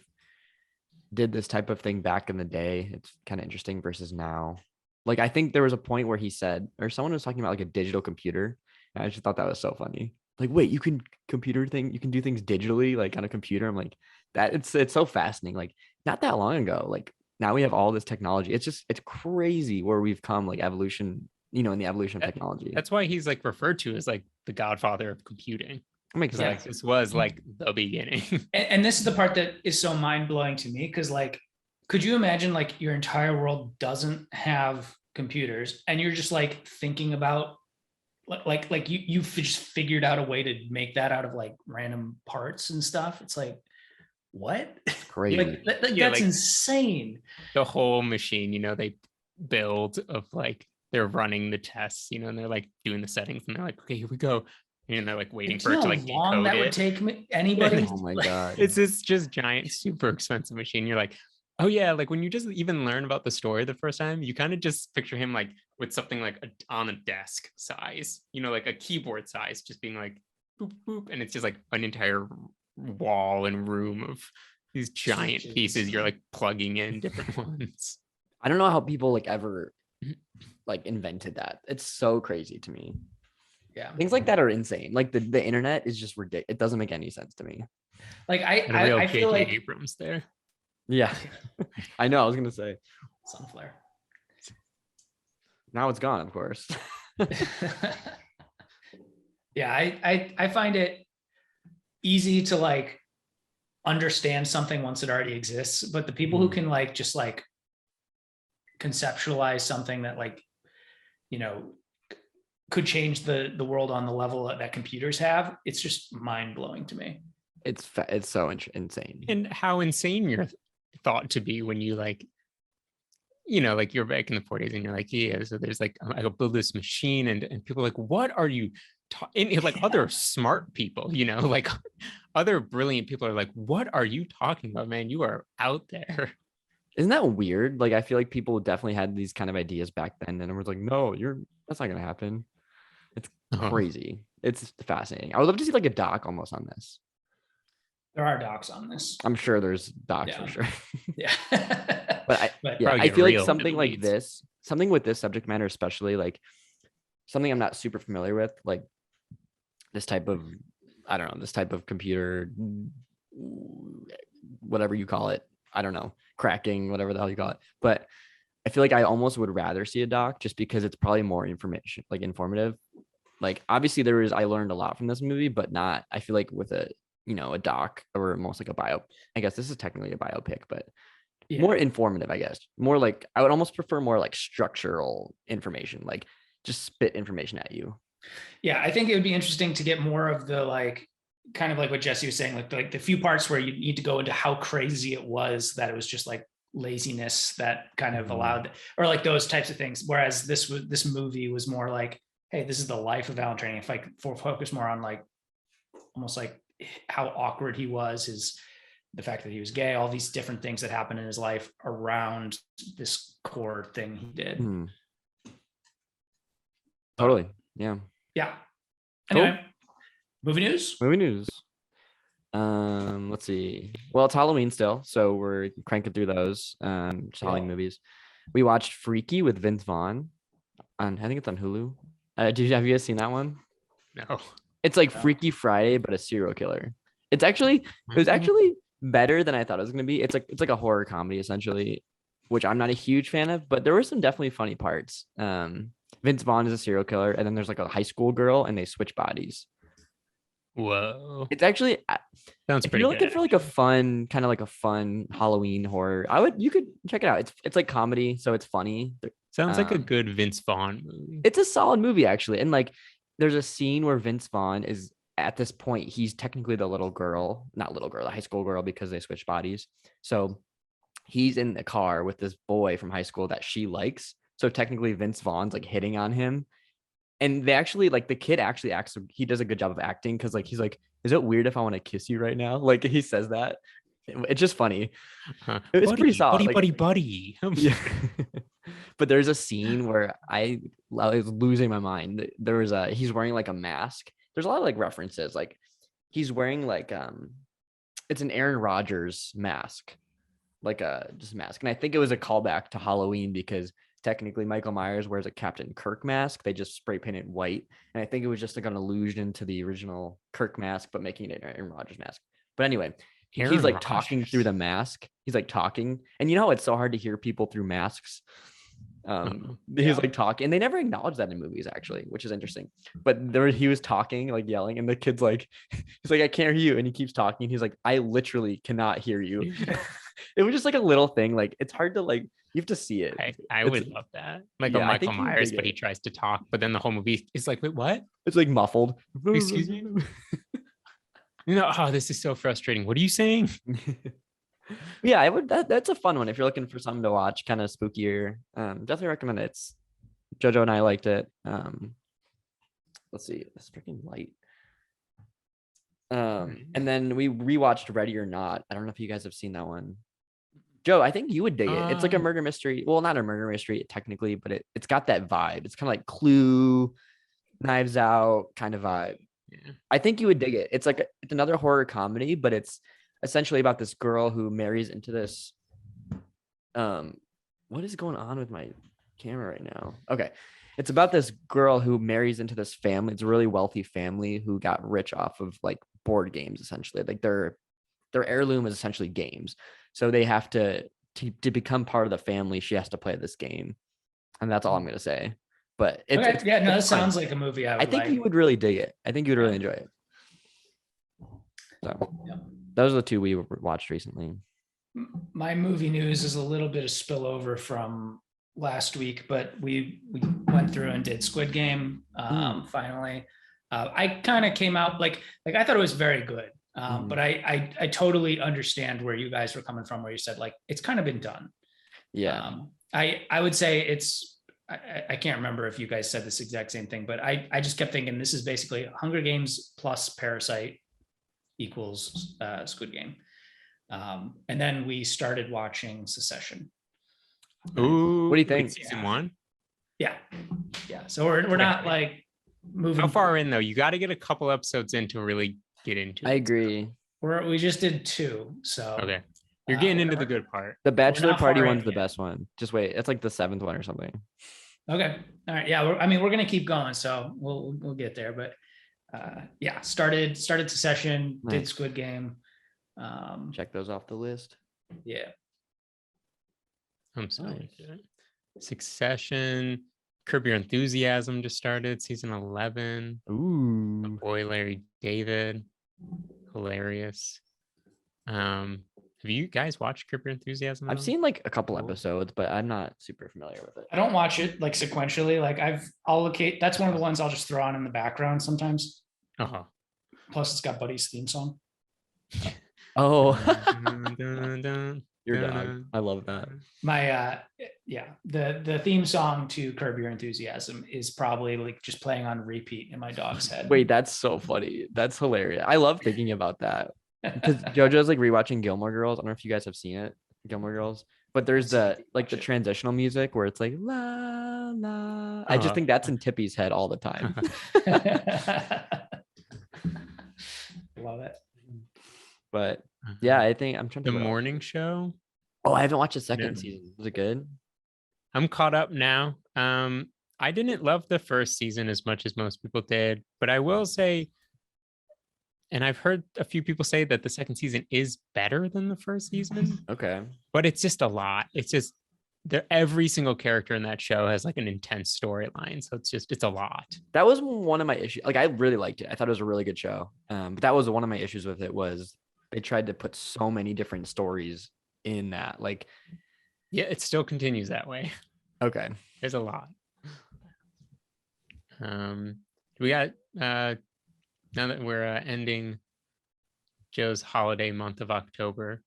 did this type of thing back in the day. It's kind of interesting versus now. Like I think there was a point where he said, or someone was talking about like a digital computer, and I just thought that was so funny. Like, wait, you can do things digitally, like on a computer. I'm like, that it's so fascinating. Like not that long ago, like. Now we have all this technology. It's crazy where we've come, like evolution, in the evolution of technology. That's why he's like referred to as like the godfather of computing. Makes sense. Like this was like the beginning. And this is the part that is so mind blowing to me because like, could you imagine like your entire world doesn't have computers and you're just like thinking about like you've just figured out a way to make that out of like random parts and stuff. It's like, what? Crazy. That's insane. The whole machine, they build of like they're running the tests, and they're like doing the settings, and they're like, okay, here we go, and they're like waiting for it to like long decode that would it. take anybody. Oh my God. It's this just giant, super expensive machine. You're like, oh yeah, like when you just even learn about the story the first time, you kind of just picture him like with something like on a desk size, like a keyboard size, just being like boop boop, and it's just like an entire wall and room of these giant pieces you're like plugging in different ones. I don't know how people like ever like invented that. It's so crazy to me. Yeah, things like that are insane. Like the internet is just ridiculous. It doesn't make any sense to me. Like I feel like Abrams there. Yeah, I know. I was gonna say Sunflare. Now it's gone, of course. Yeah, I find it easy to like understand something once it already exists, but the people who can like just like conceptualize something that like could change the world on the level that computers have, it's just mind-blowing to me. It's so insane. And how insane you're thought to be when you like like you're back in the 40s and you're like, yeah, so there's like I'll build this machine, and people are like, what are you and like other smart people, like other brilliant people are like, what are you talking about, man? You are out there. Isn't that weird? Like I feel like people definitely had these kind of ideas back then, and it was like, no, that's not gonna happen. It's crazy. It's fascinating. I would love to see like a doc almost on this. There are docs on this. I'm sure there's docs for sure. Yeah. But I feel like something like this, something with this subject matter, especially like something I'm not super familiar with, like this type of, I don't know, this type of computer, whatever you call it. I don't know, cracking, whatever the hell you call it. But I feel like I almost would rather see a doc just because it's probably more information, like informative. Like obviously I learned a lot from this movie, but not, I feel like with a doc or almost like a bio, I guess this is technically a biopic, but more informative, I guess. More like, I would almost prefer more like structural information, like just spit information at you. Yeah, I think it would be interesting to get more of the like, kind of like what Jesse was saying, like the few parts where you need to go into how crazy it was that it was just like laziness that kind of allowed, or like those types of things. Whereas this movie was more like, hey, this is the life of Alan Turing. If like focus more on like almost like how awkward he was, the fact that he was gay, all these different things that happened in his life around this core thing he did. Totally. Yeah. Yeah. Cool. Anyway, movie news. Let's see. Well, it's Halloween still, so we're cranking through those just Halloween movies. We watched Freaky with Vince Vaughn I think it's on Hulu. Have you guys seen that one? No. It's like Freaky Friday, but a serial killer. It was actually better than I thought it was going to be. It's like a horror comedy essentially, which I'm not a huge fan of, but there were some definitely funny parts. Vince Vaughn is a serial killer, and then there's like a high school girl, and they switch bodies. Whoa. It's actually sounds if pretty you're looking good, for like a fun kind of like a fun Halloween horror, you could check it out. It's like comedy, so it's funny. Sounds like a good Vince Vaughn movie. It's a solid movie actually, and like there's a scene where Vince Vaughn is at this point, he's technically the the high school girl, because they switch bodies. So he's in the car with this boy from high school that she likes. So technically Vince Vaughn's like hitting on him. And they actually, like, the kid actually acts, he does a good job of acting, because like he's like, is it weird if I want to kiss you right now? Like he says that. It's just funny. It's pretty solid. Buddy. Yeah. But there's a scene where I was losing my mind. He's wearing like a mask. There's a lot of like references. Like he's wearing like it's an Aaron Rodgers mask, like just a mask. And I think it was a callback to Halloween, because technically Michael Myers wears a Captain Kirk mask. They just spray paint it white. And I think it was just like an allusion to the original Kirk mask, but making it an Aaron Rodgers mask. But anyway, he's like talking through the mask. He's like talking. And you know how it's so hard to hear people through masks? He's like talking, and they never acknowledge that in movies actually, which is interesting. But he was talking, like yelling, and the kid's like, he's like, I can't hear you, and he keeps talking. He's like, I literally cannot hear you. It was just like a little thing. Like it's hard to like, you have to see it. I would love that. Like a Michael Myers, but he tries to talk, but then the whole movie is like, wait, what? It's like muffled. Excuse me. This is so frustrating. What are you saying? Yeah, I would. That's a fun one if you're looking for something to watch, kind of spookier. Definitely recommend it. Jojo and I liked it. Let's see, it's freaking light. And then we rewatched Ready or Not. I don't know if you guys have seen that one. Joe, I think you would dig it. It's like a murder mystery. Well, not a murder mystery technically, but it's got that vibe. It's kind of like Clue, Knives Out kind of vibe. Yeah. I think you would dig it. It's another horror comedy, but it's essentially about this girl who marries into this. What is going on with my camera right now? Okay. It's about this girl who marries into this family. It's a really wealthy family who got rich off of like board games, essentially. Like their heirloom is essentially games. So they have to become part of the family. She has to play this game. And that's all I'm going to say. But that sounds like a movie I think you would really dig it. I think you would really enjoy it. So those are the two we watched recently. My movie news is a little bit of spillover from last week, but we went through and did Squid Game finally. I kind of came out like I thought it was very good, but I totally understand where you guys were coming from, where you said like it's kind of been done. Yeah, I would say it's. I can't remember if you guys said this exact same thing, but I just kept thinking this is basically Hunger Games plus Parasite equals Squid Game. And then we started watching Succession. Ooh, what do you think? Season 1? Yeah. So we're not like moving. How far in though? You got to get a couple episodes in to really get into it. I agree. We just did 2. So okay. You're getting into the good part. The bachelor party one's the best one. Just wait. It's like the 7th one or something. Okay. All right. Yeah. We're going to keep going. So we'll get there. But started Succession, did Squid Game. Check those off the list. Yeah. I'm sorry. Succession, Curb Your Enthusiasm just started, season 11. Ooh. My boy Larry David, hilarious. Have you guys watched Curb Your Enthusiasm? I've seen like a couple episodes, but I'm not super familiar with it. I don't watch it like sequentially. Like I'll locate. That's one of the ones I'll just throw on in the background sometimes. Plus, it's got Buddy's theme song. Oh, your dog. I love that. My the theme song to Curb Your Enthusiasm is probably like just playing on repeat in my dog's head. Wait, that's so funny. That's hilarious. I love thinking about that because JoJo's like rewatching Gilmore Girls. I don't know if you guys have seen it, Gilmore Girls, but there's the transitional music where it's like la la. I just think that's in Tippy's head all the time. Love it. But yeah, I think I'm trying to. The morning show. Oh, I haven't watched the second season. Was it good? I'm caught up now. I didn't love the first season as much as most people did, but I will say, and I've heard a few people say that the second season is better than the first season. Okay. But it's just a lot. It's just every single character in that show has like an intense storyline. So it's a lot. That was one of my issues. Like I really liked it. I thought it was a really good show. But that was one of my issues with it was they tried to put so many different stories in that. Like, yeah, it still continues that way. Okay. There's a lot. We got now that we're ending Joe's holiday month of October,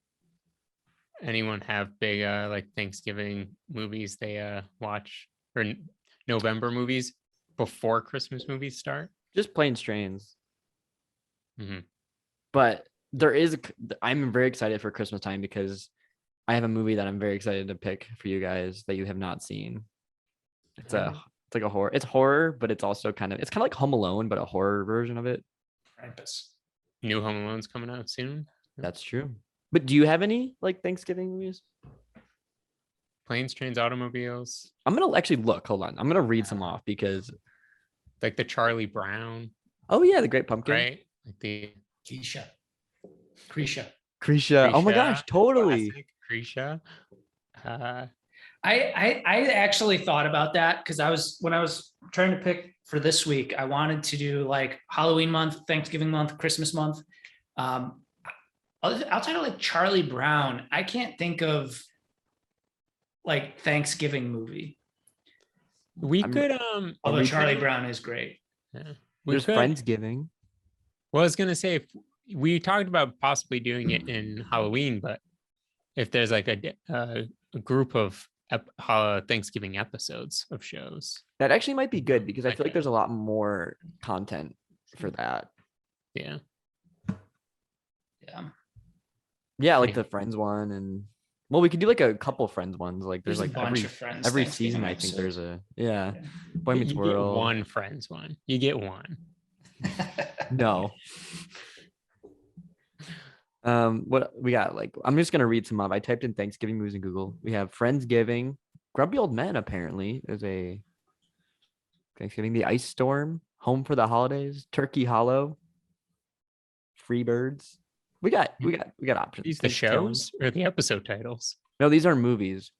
anyone have big like Thanksgiving movies they watch, or November movies before Christmas movies start? Just plain strains. Mm-hmm. But I'm very excited for Christmas time because I have a movie that I'm very excited to pick for you guys that you have not seen. It's like a horror. It's horror, but it's also kind of like Home Alone, but a horror version of it. Krampus. New Home Alone's coming out soon. That's true. But do you have any like Thanksgiving movies? Planes, Trains, Automobiles. I'm gonna actually look. Hold on. I'm gonna read some off because like the Charlie Brown. Oh yeah, the Great Pumpkin. Right. Like the Krisha. Oh my gosh, totally. Krisha. I actually thought about that because when I was trying to pick for this week, I wanted to do like Halloween month, Thanksgiving month, Christmas month. Outside of like Charlie Brown, I can't think of like Thanksgiving movie. Although Charlie Brown is great. Yeah. There's Friendsgiving. Well, I was gonna say if we talked about possibly doing it in Halloween, but if there's like a group of Thanksgiving episodes of shows. That actually might be good because I feel like Okay. there's a lot more content for that. Yeah. Yeah. Yeah, like the Friends one, and well, we could do like a couple Friends ones. Like there's There's a like bunch of Friends every Thanksgiving season. I think episodes. there's a Boy Meets You World. get one Friends one. You get one. No. What we got? Like, I'm just gonna read some of. I typed in Thanksgiving movies in Google. We have Friendsgiving, Grumpy Old Men. Apparently, is a Thanksgiving. The Ice Storm, Home for the Holidays, Turkey Hollow, Free Birds. We got options. These the Thanksgiving. shows or the episode titles? No, these are movies.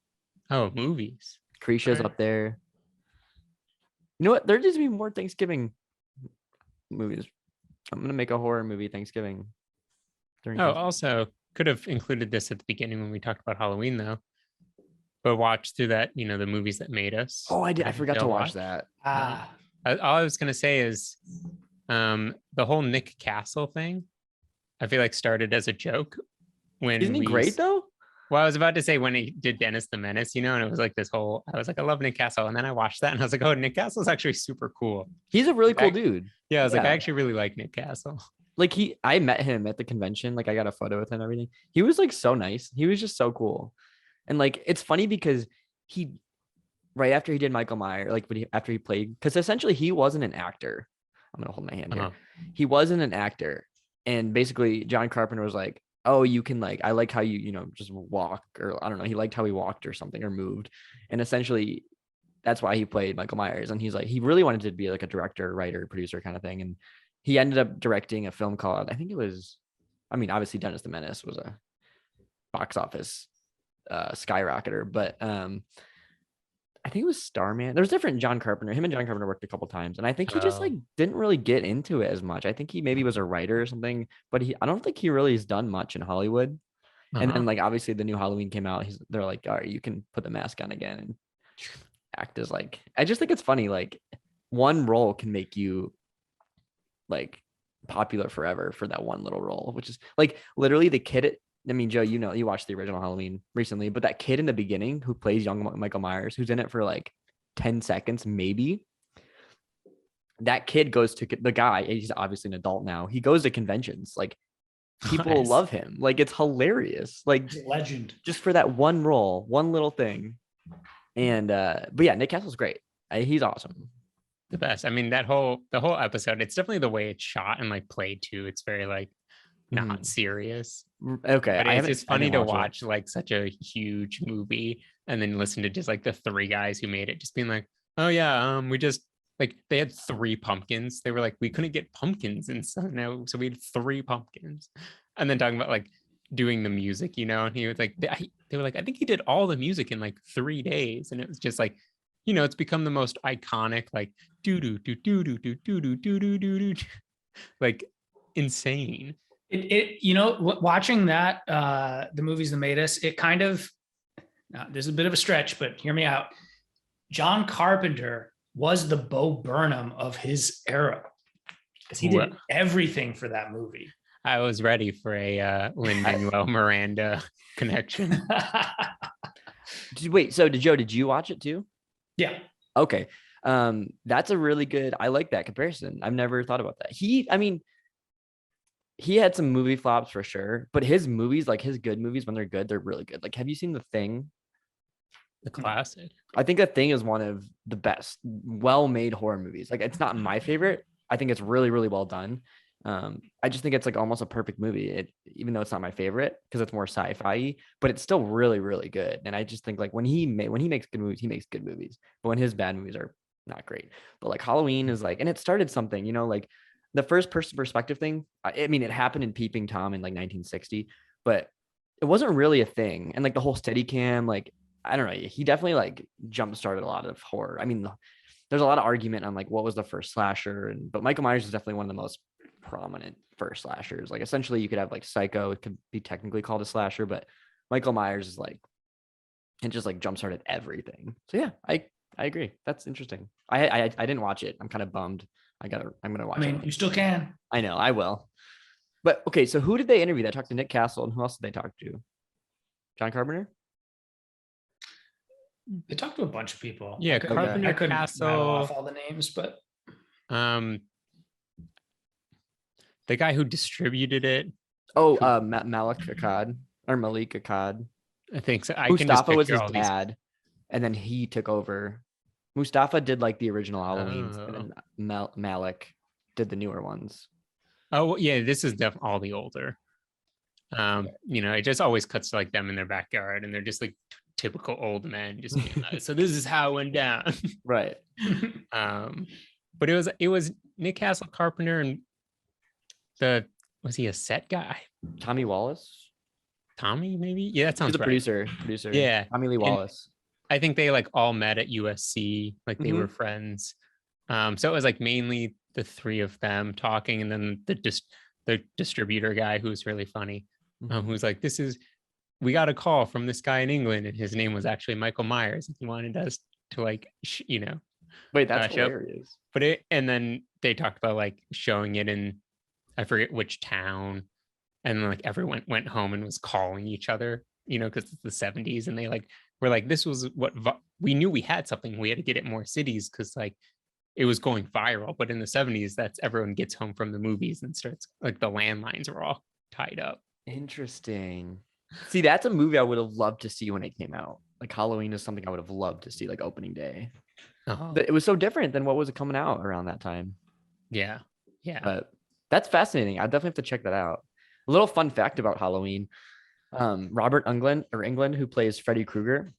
Oh, movies. Krisha's Alright. up there. You know what? There needs to be more Thanksgiving movies. I'm gonna make a horror movie Thanksgiving. During Oh, Thanksgiving. also could have included this at the beginning when we talked about Halloween, though. But watch through that, the movies that made us. Oh, I did. I Did forgot to Dale watch that. Ah, All I was gonna say is, the whole Nick Castle thing, I feel like started as a joke when Isn't he we great though? Well, I was about to say when he did Dennis the Menace, and it was like this whole, I was like, I love Nick Castle. And then I watched that and I was like, oh, Nick Castle's actually super cool. He's a really cool dude. Yeah, I was like, I Yeah. actually really like Nick Castle. Like I met him at the convention. Like I got a photo with him and everything. He was like so nice. He was just so cool. And like, it's funny because right after he did Michael Myers, like after he played, because essentially he wasn't an actor. I'm going to hold my hand here. He wasn't an actor. And basically John Carpenter was like, oh, you can I like how you, just walk, or I don't know. He liked how he walked or something or moved. And essentially that's why he played Michael Myers. And he's like, he really wanted to be like a director, writer, producer kind of thing. And he ended up directing a film called, I think it was, obviously Dennis the Menace was a box office skyrocketer, but I think it was Starman. There's different John Carpenter. Him and John Carpenter worked a couple times, and I think he just didn't really get into it as much. I think he maybe was a writer or something, but I don't think he really has done much in Hollywood. And then obviously the new Halloween came out. They're like, all right, you can put the mask on again and act as I just think it's funny. Like one role can make you popular forever for that one little role, which is literally the kid. Joe, you watched the original Halloween recently, but that kid in the beginning who plays young Michael Myers, who's in it for 10 seconds, maybe. That kid goes to the guy. He's obviously an adult now. He goes to conventions. People Nice. love him. It's hilarious. Legend. Just for that one role, one little thing. And but yeah, Nick Castle's great. He's awesome. The best. The whole episode, it's definitely the way it's shot and played too. It's very not serious. Okay. But it's funny to watch such a huge movie and then listen to just the three guys who made it just being like, oh yeah, we just they had 3 pumpkins. They were like, we couldn't get pumpkins, and so we had 3 pumpkins. And then talking about doing the music, and he was like, they were like, I think he did all the music in 3 days, and it was just it's become the most iconic do do do do do do do do do do do insane. Watching that, the movies that made us, it kind of, there's a bit of a stretch, but hear me out. John Carpenter was the Bo Burnham of his era because he did everything for that movie. I was ready for a Lin-Manuel Miranda connection. Wait, so did you watch it too? Yeah. Okay. That's a really good, I like that comparison. I've never thought about that. He had some movie flops for sure, but his movies, his good movies, when they're good, they're really good. Have you seen The Thing? The classic. I think The Thing is one of the best well-made horror movies. It's not my favorite. I think it's really, really well done. I just think it's almost a perfect movie. Even though it's not my favorite because it's more sci-fi, but it's still really, really good. And I just think when he makes good movies, he makes good movies. But when his bad movies are not great. But Halloween is and it started something, the first person perspective thing. It happened in Peeping Tom in 1960, but it wasn't really a thing. And the whole Steadicam, I don't know. He definitely jump started a lot of horror. There's a lot of argument on what was the first slasher, but Michael Myers is definitely one of the most prominent first slashers. Essentially you could have Psycho, it could be technically called a slasher, but Michael Myers is it just jump started everything. So yeah, I agree. That's interesting. I didn't watch it. I'm kind of bummed. I'm gonna watch it. You still can. I know, I will. But okay, so who did they interview? They talked to Nick Castle, and who else did they talk to? John Carpenter? They talked to a bunch of people. Yeah, Carpenter, I couldn't Castle. rattle off all the names, but the guy who distributed it. Oh, Malik Akkad or Malik Akkad. I think so. I can just Mustafa was picture his all these. dad, and then he took over. Mustafa did like the original Halloween, and then Malik did the newer ones. Oh well, yeah, this is definitely all the older. You know, it just always cuts to like them in their backyard, and they're just like typical old men, just being like, so this is how it went down. Right. But it was Nick Castle, Carpenter, and was he a set guy? Tommy Wallace. Tommy, maybe? Yeah, that sounds He's a right. producer. Yeah. Tommy Lee Wallace. And I think they like all met at USC, like they were friends. So it was like mainly the three of them talking, and then the distributor guy who's really funny, who's like, we got a call from this guy in England, and his name was actually Michael Myers, and he wanted us to like, Wait, that's hilarious. And then they talked about like showing it in, I forget which town, and then like everyone went home and was calling each other, because it's the 70s, and they like were like, this was what we knew we had something. We had to get it more cities because like it was going viral. But in the 70s, that's everyone gets home from the movies and starts like the landlines were all tied up. Interesting. See, that's a movie I would have loved to see when it came out. Like Halloween is something I would have loved to see, like opening day. But it was so different than what was coming out around that time. Yeah. But that's fascinating. I definitely have to check that out. A little fun fact about Halloween: Robert Englund, who plays Freddy Krueger,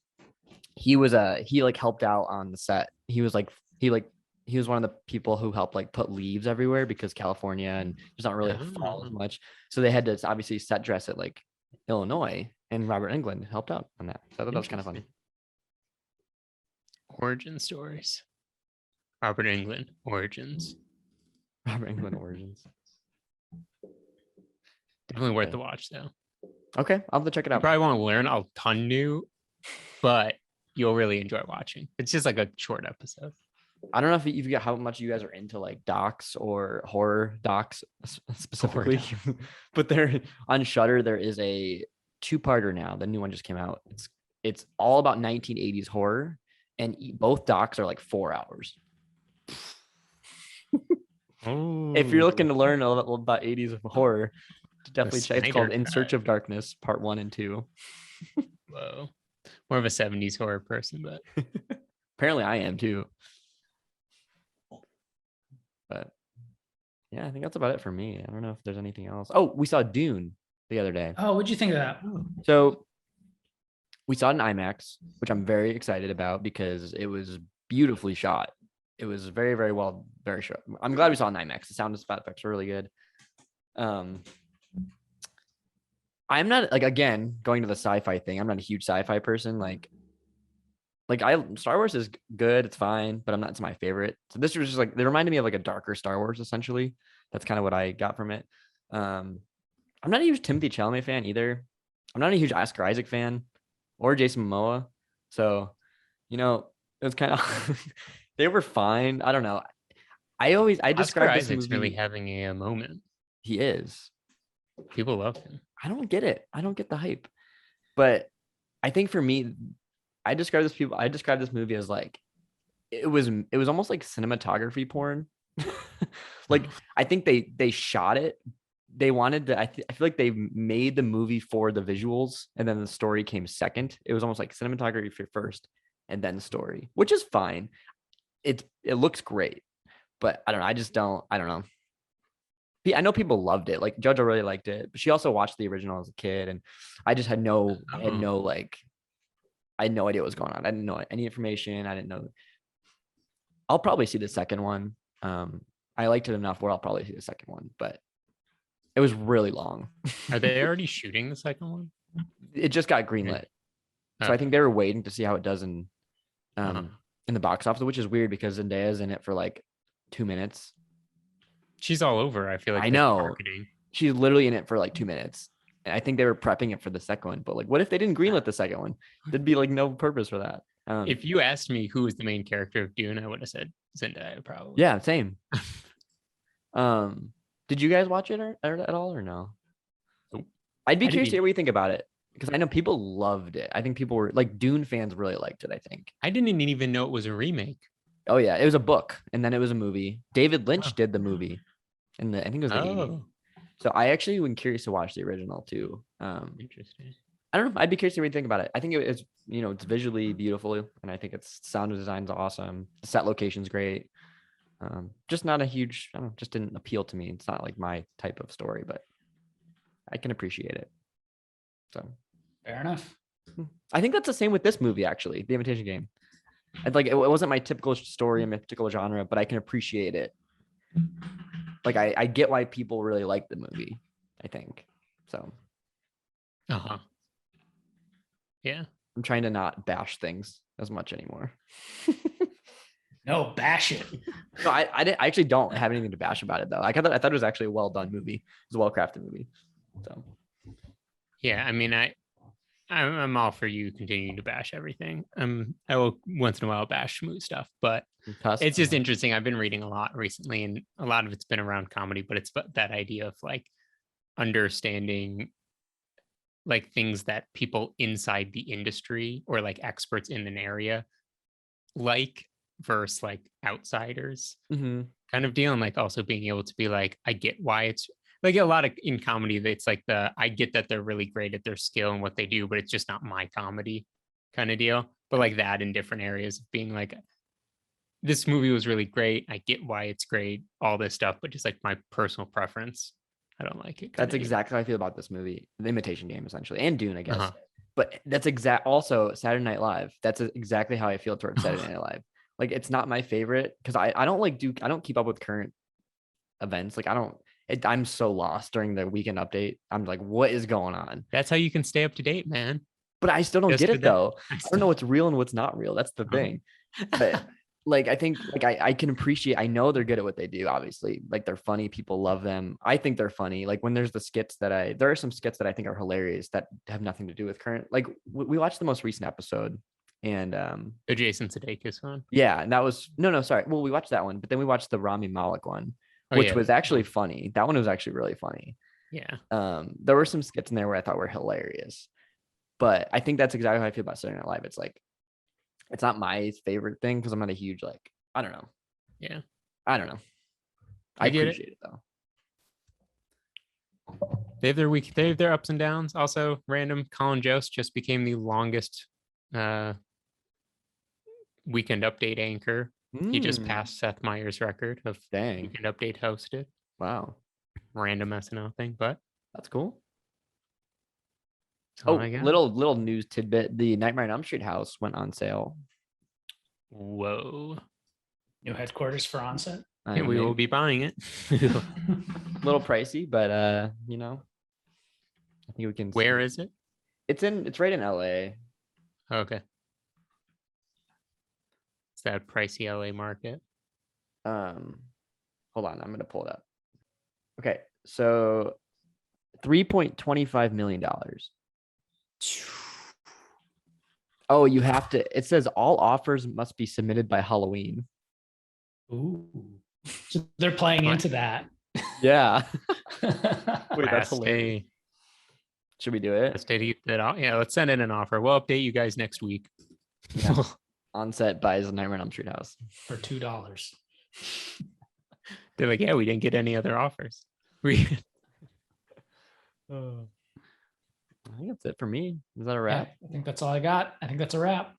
he like helped out on the set. He was one of the people who helped like put leaves everywhere because California and there's not really a fall as much, so they had to obviously set dress at like Illinois, and Robert Englund helped out on that. So I thought that was kind of funny. Origin stories. Robert Englund origins. Definitely worth the watch though. Okay, I'll have to check it out. You probably won't learn a ton new, but you'll really enjoy watching. It's just like a short episode. I don't know if you got how much you guys are into like docs or horror docs specifically, but they're on Shudder. There is a 2-parter now. The new one just came out. It's all about 1980s horror, and both docs are like 4 hours. If you're looking to learn a little about 80s horror, definitely check. It's called In Search of Darkness, Part 1 and 2. Whoa, more of a 70s horror person, but apparently I am too. But yeah, I think that's about it for me. I don't know if there's anything else. Oh, we saw Dune the other day. Oh, what'd you think of that? So we saw it in IMAX, which I'm very excited about because it was beautifully shot. It was very, very well, very short. I'm glad we saw it in IMAX. The sound and spot effects were really good. I'm not like, again, going to the sci-fi thing. I'm not a huge sci-fi person. Star Wars is good, it's fine, but it's my favorite. So this was just like, they reminded me of like a darker Star Wars, essentially. That's kind of what I got from it. I'm not a huge Timothée Chalamet fan either. I'm not a huge Oscar Isaac fan or Jason Momoa. So, it was kind of they were fine. I don't know. I describe this movie really having a moment. He is. People love him. I don't get it. I don't get the hype. But I think for me, I describe this movie as like it was almost like cinematography porn. Like I think they shot it. They wanted to, I feel like they made the movie for the visuals, and then the story came second. It was almost like cinematography first and then story, which is fine. It looks great, but I don't know. I don't know. I know people loved it. Like Jojo really liked it, but she also watched the original as a kid, and I just had no idea what was going on. I didn't know any information. I didn't know. I'll probably see the second one. I liked it enough where I'll probably see the second one, but it was really long. Are they already shooting the second one? It just got greenlit. So I think they were waiting to see how it does in the box office, which is weird because Zendaya's in it for like 2 minutes. She's all over. I feel like I know. Marketing. She's literally in it for like 2 minutes. And I think they were prepping it for the second one. But like, what if they didn't greenlit the second one? There'd be like no purpose for that. If you asked me who was the main character of Dune, I would have said Zendaya probably. Yeah, same. Did you guys watch it at all or no? Nope. I'd be curious to hear what you think about it. because I know people loved it. I think people were like Dune fans really liked it. I think. I didn't even know it was a remake. Oh yeah, it was a book, and then it was a movie. David Lynch did the movie, I think it was the 80s. So I actually was curious to watch the original too. Interesting. I don't know. I'd be curious to what you think about it. I think it's it's visually beautiful, and I think its sound design's awesome. The set location's great. Just not a huge. I don't know, just didn't appeal to me. It's not like my type of story, but I can appreciate it. So fair enough. I think that's the same with this movie, actually, The Imitation Game. It wasn't my typical story in my particular genre, but I can appreciate it. Like I get why people really like the movie, I think. So yeah. I'm trying to not bash things as much anymore. No, bash it. No, I actually don't have anything to bash about it though. I thought it was actually a well done movie. It was a well crafted movie. So yeah, I mean, I'm all for you continuing to bash everything. I will once in a while bash smooth stuff, but it's just interesting. I've been reading a lot recently, and a lot of it's been around comedy, but it's that idea of like understanding like things that people inside the industry or like experts in an area like versus like outsiders kind of deal, and like also being able to be like, I get why it's like a lot of in comedy it's like I get that they're really great at their skill and what they do, but it's just not my comedy kind of deal. But like that in different areas of being like, this movie was really great, I get why it's great, all this stuff, but just like my personal preference, I don't like it. That's exactly how I feel about this movie, The Imitation Game, essentially, and Dune, I guess. But that's also Saturday Night Live. That's exactly how I feel towards Saturday Night Live. Like, it's not my favorite because I don't keep up with current events. Like I'm so lost during the weekend update. I'm like, what is going on? That's how you can stay up to date, man. But I still don't get it though. I don't know what's real and what's not real. That's the thing. But like, I think like I can appreciate, I know they're good at what they do. Obviously, like they're funny. People love them. I think they're funny. Like when there's the skits there are some skits that I think are hilarious that have nothing to do with current. Like we watched the most recent episode. And the Jason Sudeikis one. Yeah, and that was sorry. Well, we watched that one, but then we watched the Rami Malek one, which was actually funny. That one was actually really funny. Yeah. There were some skits in there where I thought were hilarious, but I think that's exactly how I feel about Saturday Night Live. It's like, it's not my favorite thing because I'm not a huge like, I don't know. Yeah. I don't know. I appreciate it though. They have their ups and downs. Also, random Colin Jost just became the longest Weekend Update anchor. He just passed Seth Meyers' record of Weekend Update hosted. Wow. Random SNL thing, but that's cool. Oh, little news tidbit. The Nightmare on Elm Street house went on sale. Whoa. New headquarters for Onset. Yeah, we will be buying it. A little pricey, but I think we can. Where is it? It's right in LA. Okay. It's that pricey LA market. Hold on, I'm gonna pull it up. Okay, so $3.25 million. Oh, you have to. It says all offers must be submitted by Halloween. Ooh, so they're playing into that. Yeah. Wait, that's hilarious. Should we do it? Yeah, let's send in an offer. We'll update you guys next week. Yeah. Onset buys Nightmare on Elm Street house for $2. They're like, yeah, we didn't get any other offers. I think that's it for me. Is that a wrap? Yeah, I think that's all I got. I think that's a wrap.